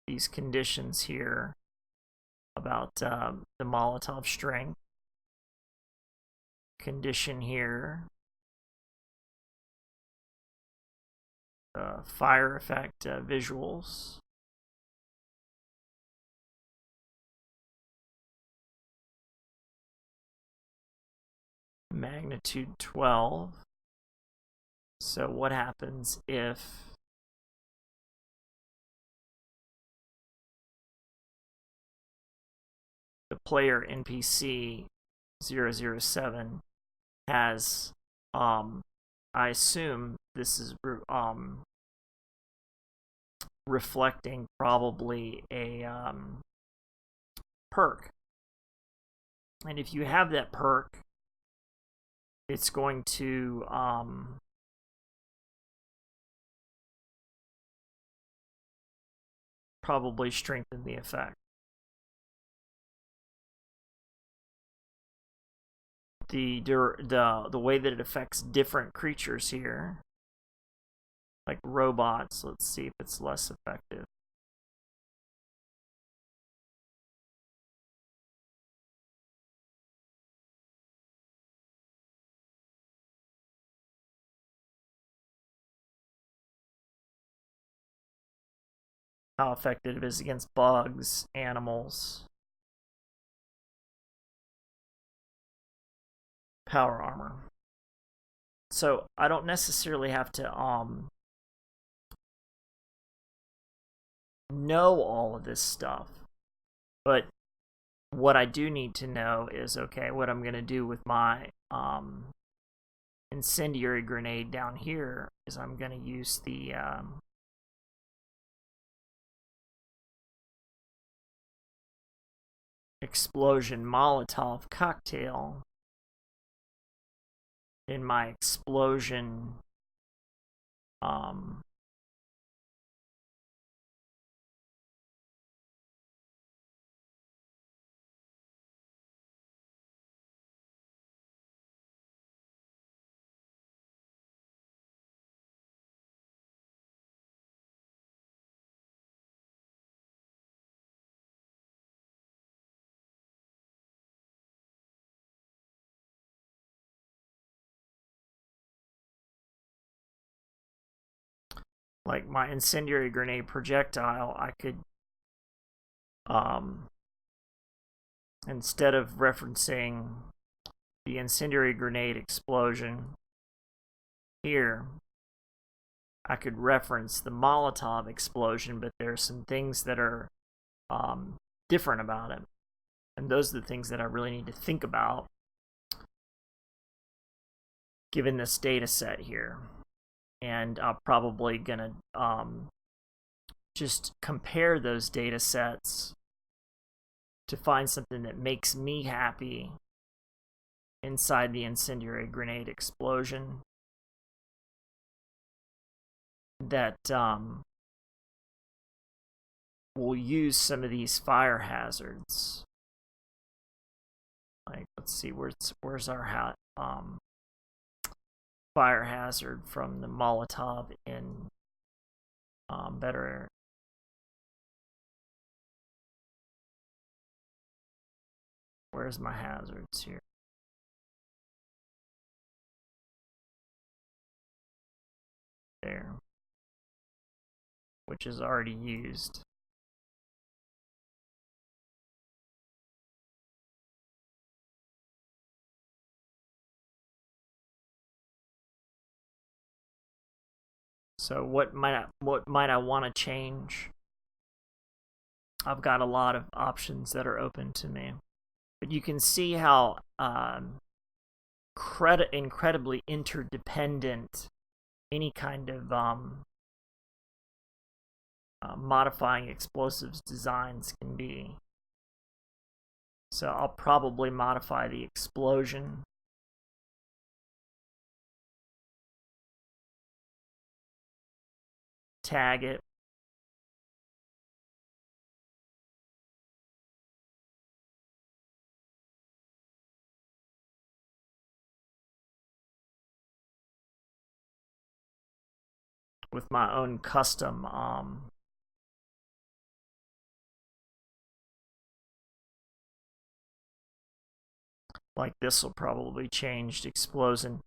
these conditions here about the Molotov strength. Condition here. Fire effect visuals. Magnitude 12. So what happens if the player NPC 007 has, I assume this is reflecting probably a perk. And if you have that perk, it's going to probably strengthen the effect. the way that it affects different creatures here, like robots. Let's see if it's less effective. How effective it is against bugs, animals. Power armor. So I don't necessarily have to know all of this stuff, but what I do need to know is, okay, what I'm going to do with my incendiary grenade down here is I'm going to use the explosion Molotov cocktail in my explosion like my incendiary grenade projectile, I could instead of referencing the incendiary grenade explosion here, I could reference the Molotov explosion, but there are some things that are different about it. And those are the things that I really need to think about given this data set here. And I'm probably going to just compare those data sets to find something that makes me happy inside the incendiary grenade explosion that will use some of these fire hazards. Like, let's see, where's our fire hazard from the Molotov in better. Where's my hazards here? There. Which is already used. So what might I want to change? I've got a lot of options that are open to me. But you can see how incredibly interdependent any kind of modifying explosives designs can be. So I'll probably modify the explosion. Tag it. With my own custom like this will probably change explosion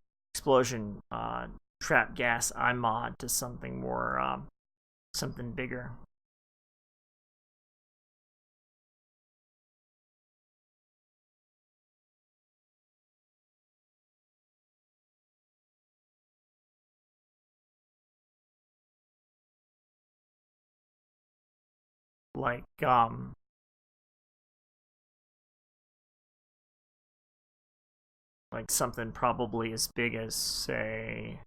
trap gas iMod to something more something bigger. Like something probably as big as, say,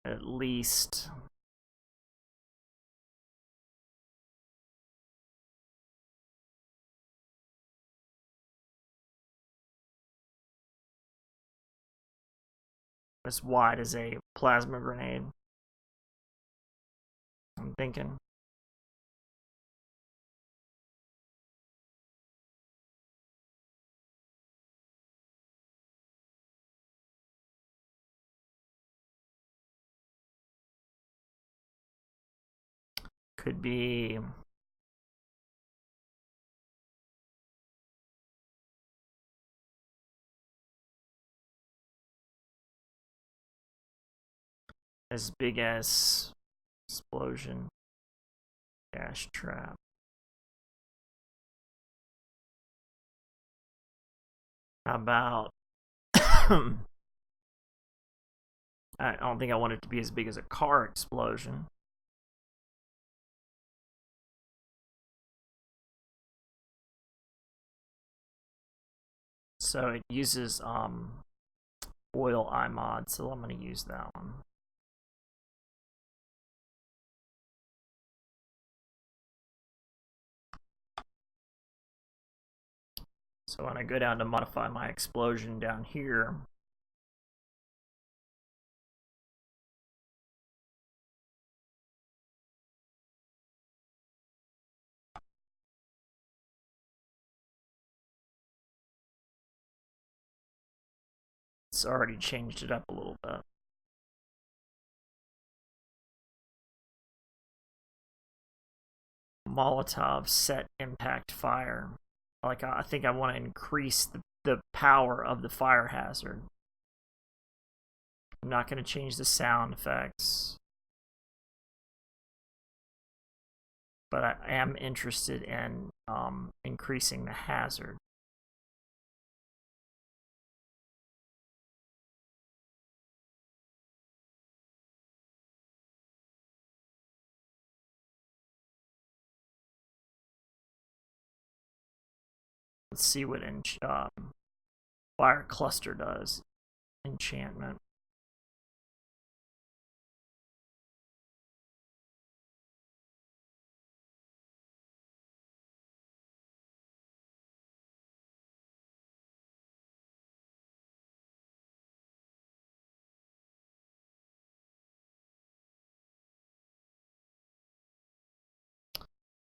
at least as wide as a plasma grenade. I'm thinking. Could be as big as explosion dash trap. How about I don't think I want it to be as big as a car explosion. So it uses oil iMod, so I'm going to use that one. So when I go down to modify my explosion down here, it's already changed it up a little bit. Molotov set impact fire. Like, I think I want to increase the power of the fire hazard. I'm not going to change the sound effects, but I am interested in increasing the hazard. Let's see what fire cluster does. Enchantment.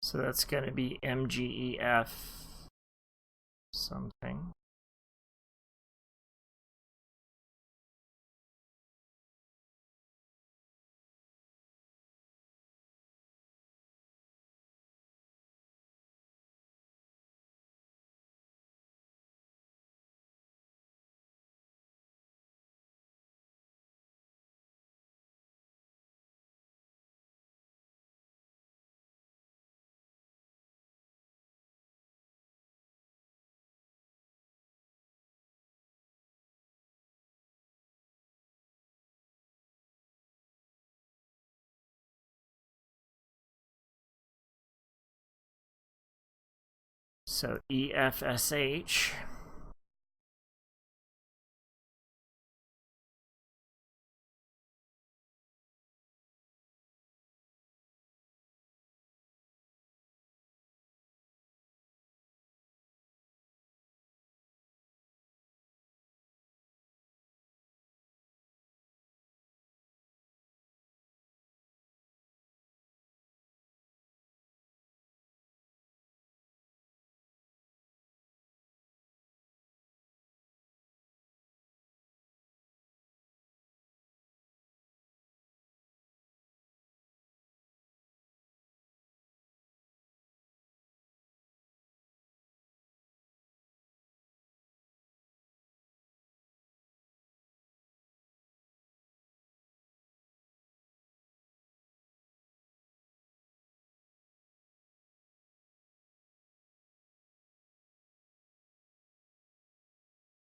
So that's going to be MGEF something. So EFSH.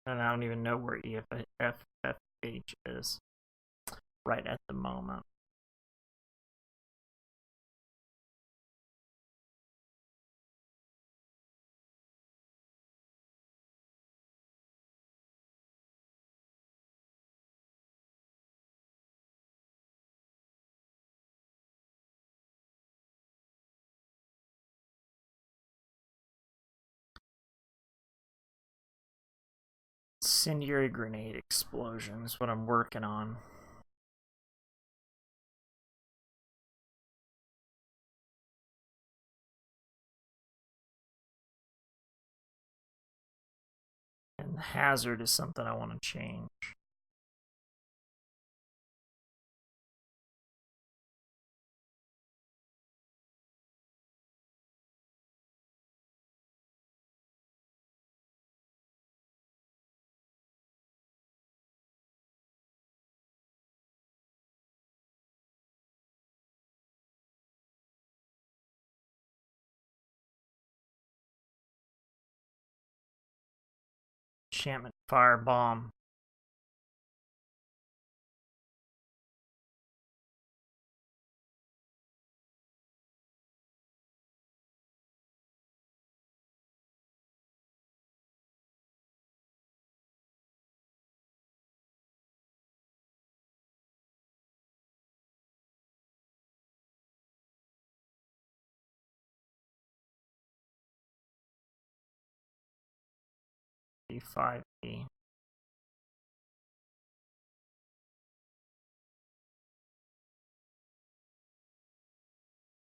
And I don't even know where EFFH is right at the moment. Incendiary grenade explosion is what I'm working on. And the hazard is something I want to change. Enchantment Fire Bomb. D5E.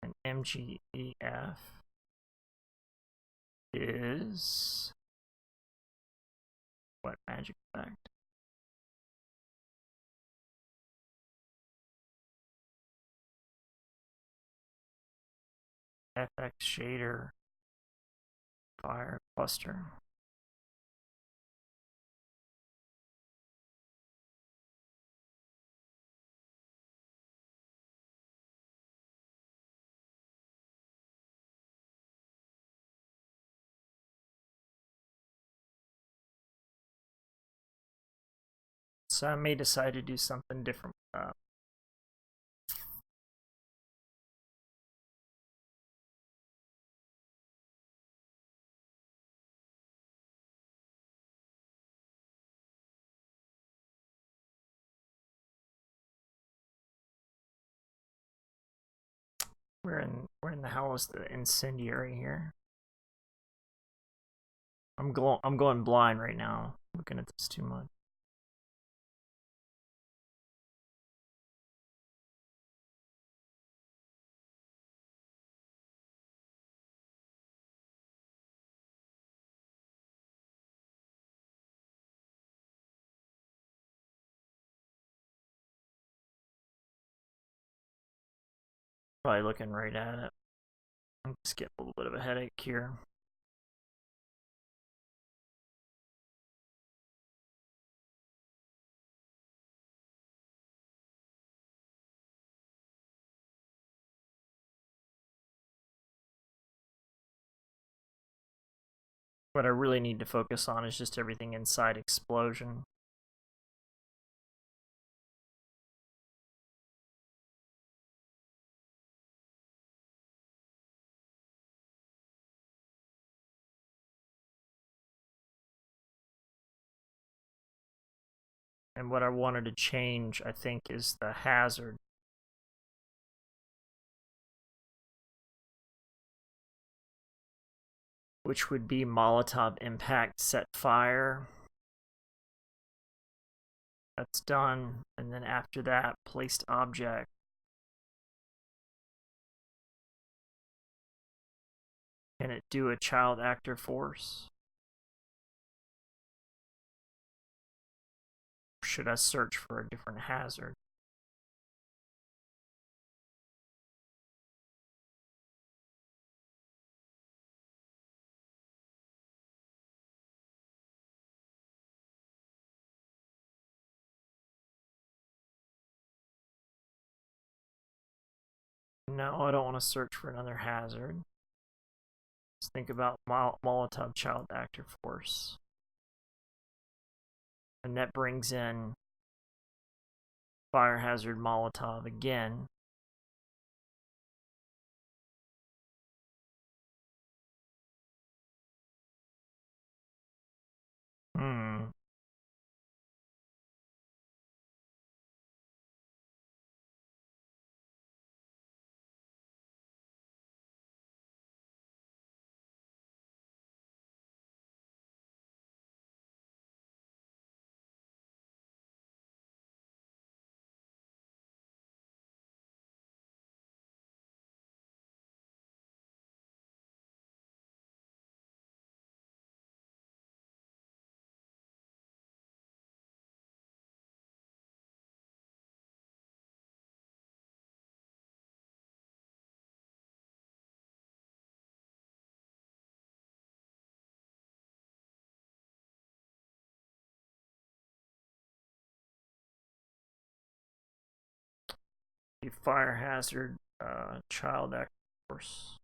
And MGEF is what magic effect? FX shader fire cluster. So I may decide to do something different with that. Where in the hell is the incendiary here? I'm going blind right now, looking at this too much. Probably looking right at it. I'm just getting a little bit of a headache here. What I really need to focus on is just everything inside explosion. And what I wanted to change, I think, is the hazard. Which would be Molotov impact set fire. That's done. And then after that, placed object. Can it do a child actor force? Or should I search for a different hazard? No, I don't want to search for another hazard. Let's think about Molotov child actor force. And that brings in fire hazard Molotov again. Fire hazard child actor force.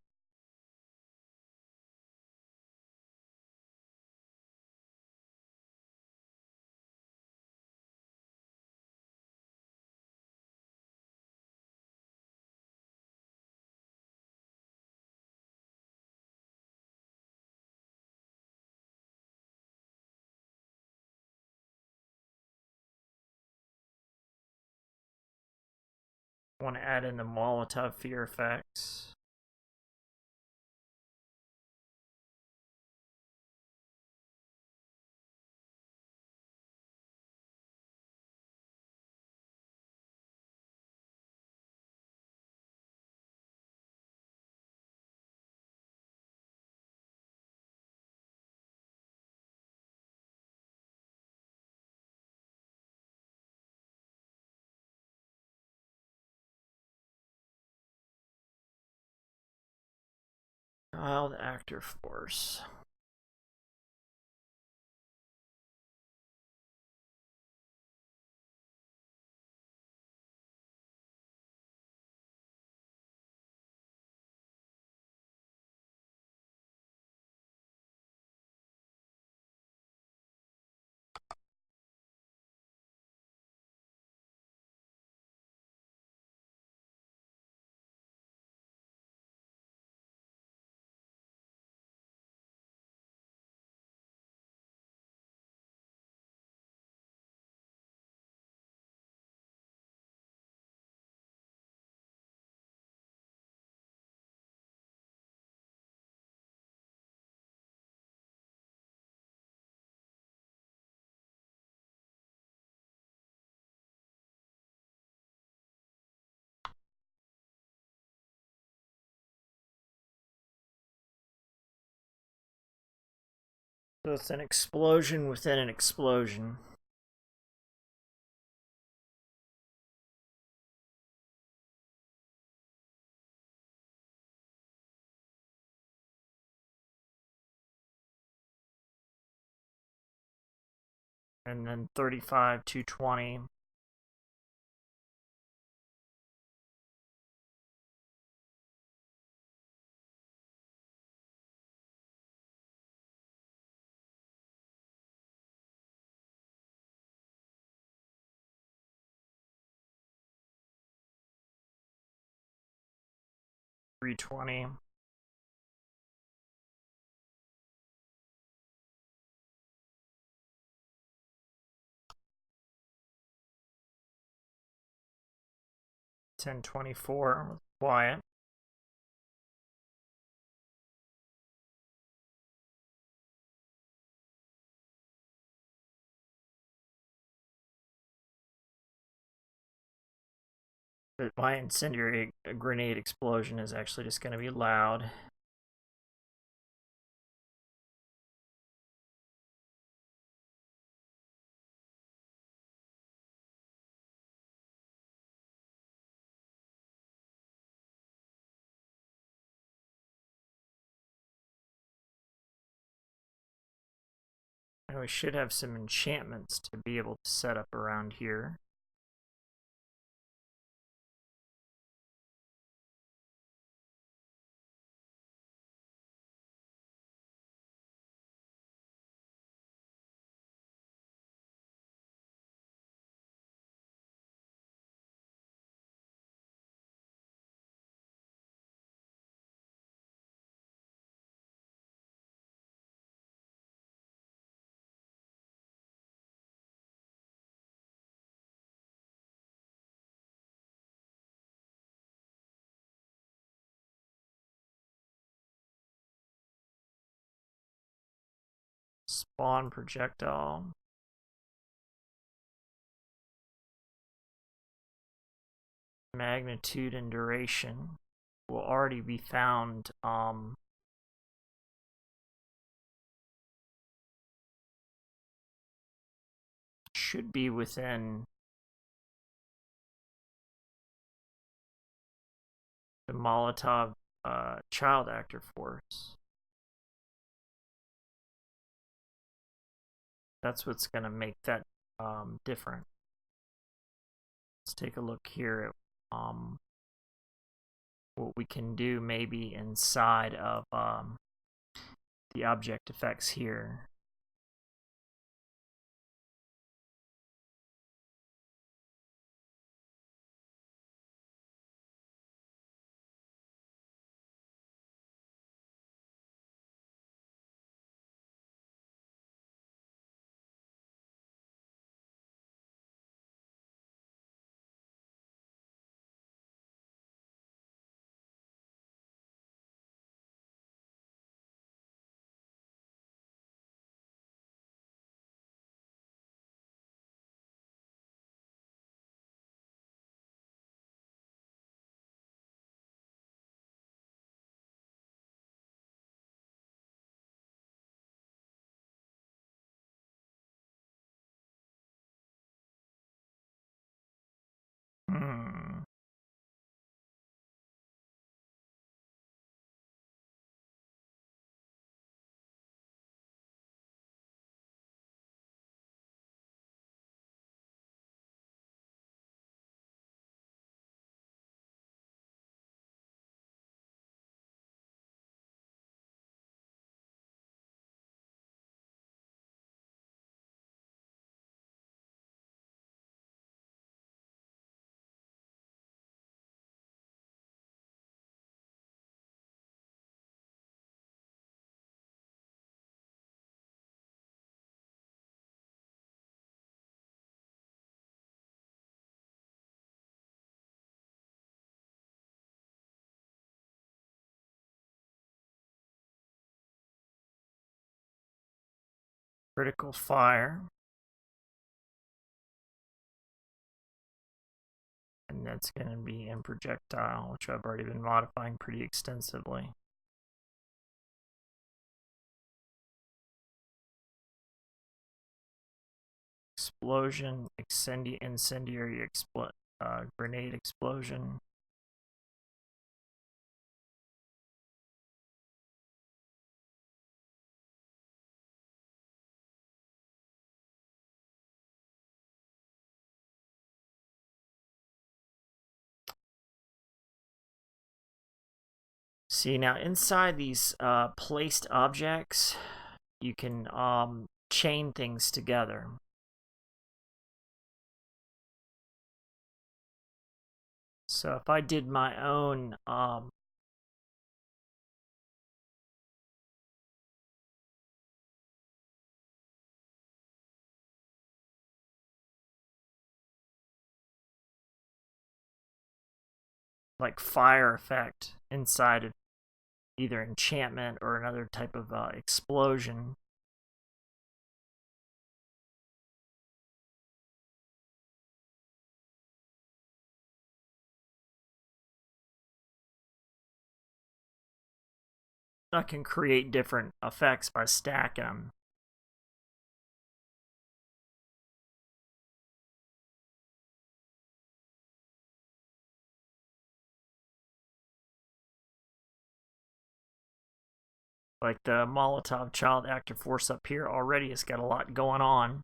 want to add in the Molotov fear effects. Child actor force. So it's an explosion within an explosion. And then 35, 220. $320. $1024 with quiet. But my incendiary grenade explosion is actually just going to be loud. And we should have some enchantments to be able to set up around here. Spawn projectile. Magnitude and duration will already be found should be within the Molotov child actor force. That's what's going to make that different. Let's take a look here at what we can do maybe inside of the object effects here. Critical fire. And that's going to be in projectile, which I've already been modifying pretty extensively. Explosion, incendiary grenade explosion. See, now inside these placed objects, you can chain things together. So if I did my own like fire effect inside of either enchantment or another type of explosion, I can create different effects by stacking them. Like the Molotov Child Active Force up here already has got a lot going on.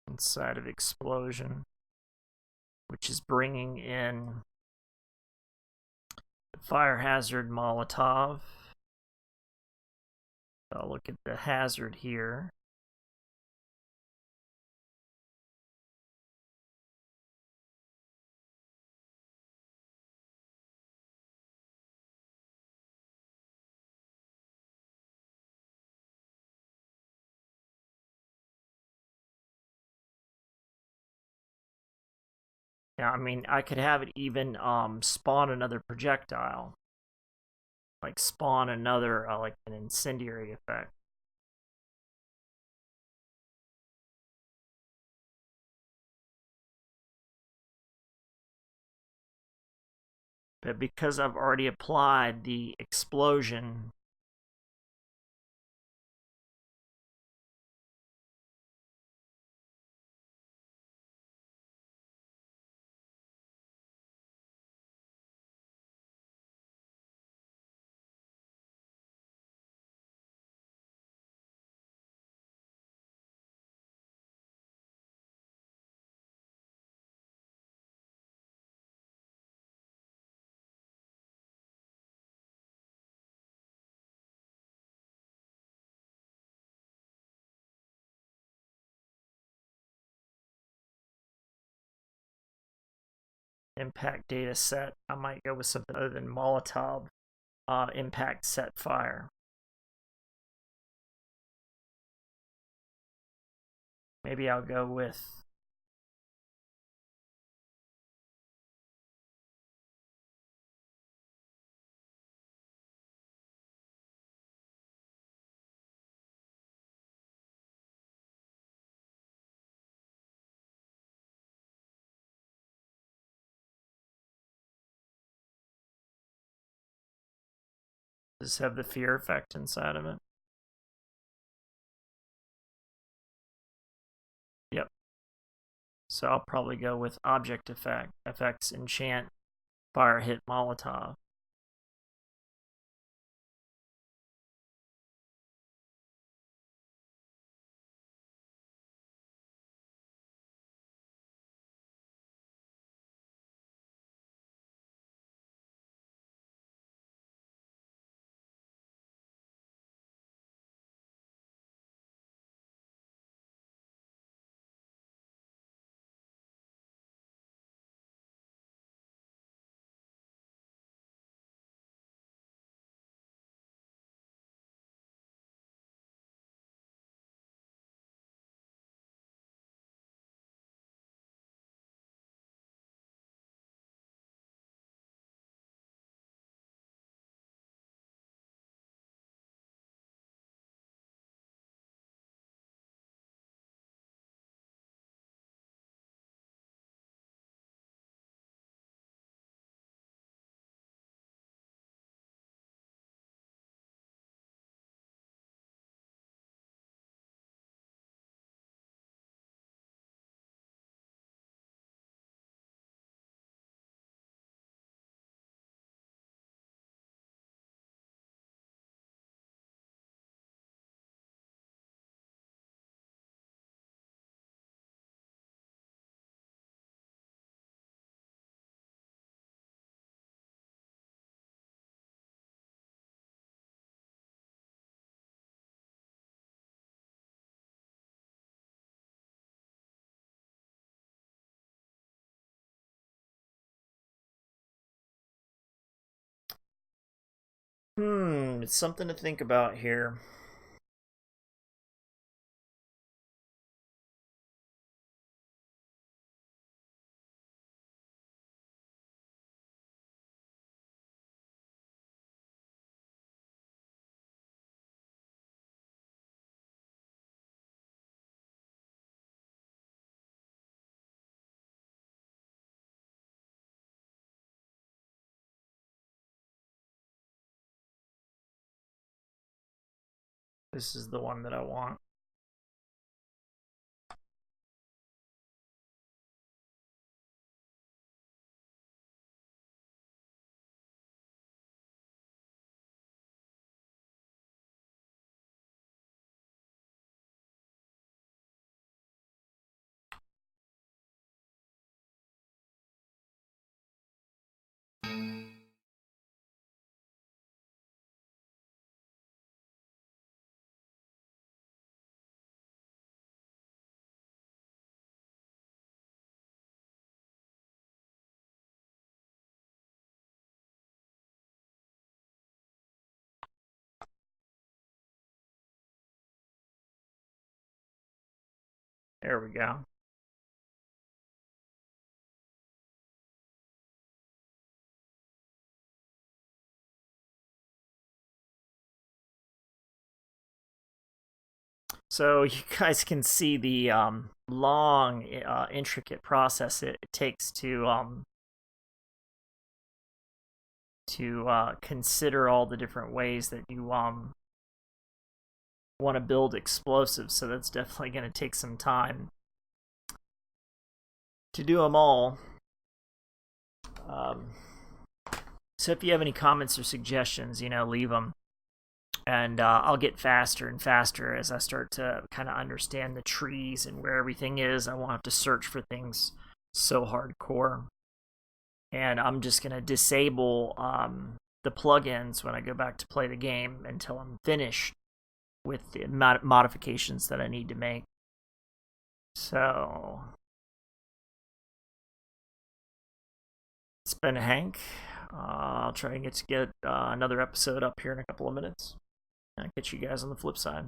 Inside of explosion, which is bringing in the fire hazard Molotov. I'll look at the hazard here. Now, I mean, I could have it even spawn another projectile. Like spawn another, like an incendiary effect. But because I've already applied the explosion, impact data set, I might go with something other than Molotov impact set fire. Maybe I'll go with just have the fear effect inside of it. Yep. So I'll probably go with object effects enchant fire hit Molotov. It's something to think about here. This is the one that I want. There we go. So you guys can see the long, intricate process it takes to consider all the different ways that you want to build explosives. So that's definitely going to take some time to do them all. So if you have any comments or suggestions, leave them. And I'll get faster and faster as I start to kind of understand the trees and where everything is. I won't have to search for things so hardcore. And I'm just going to disable the plugins when I go back to play the game until I'm finished with the modifications that I need to make. So it's been Hank. I'll try and get another episode up here in a couple of minutes. I'll catch you guys on the flip side.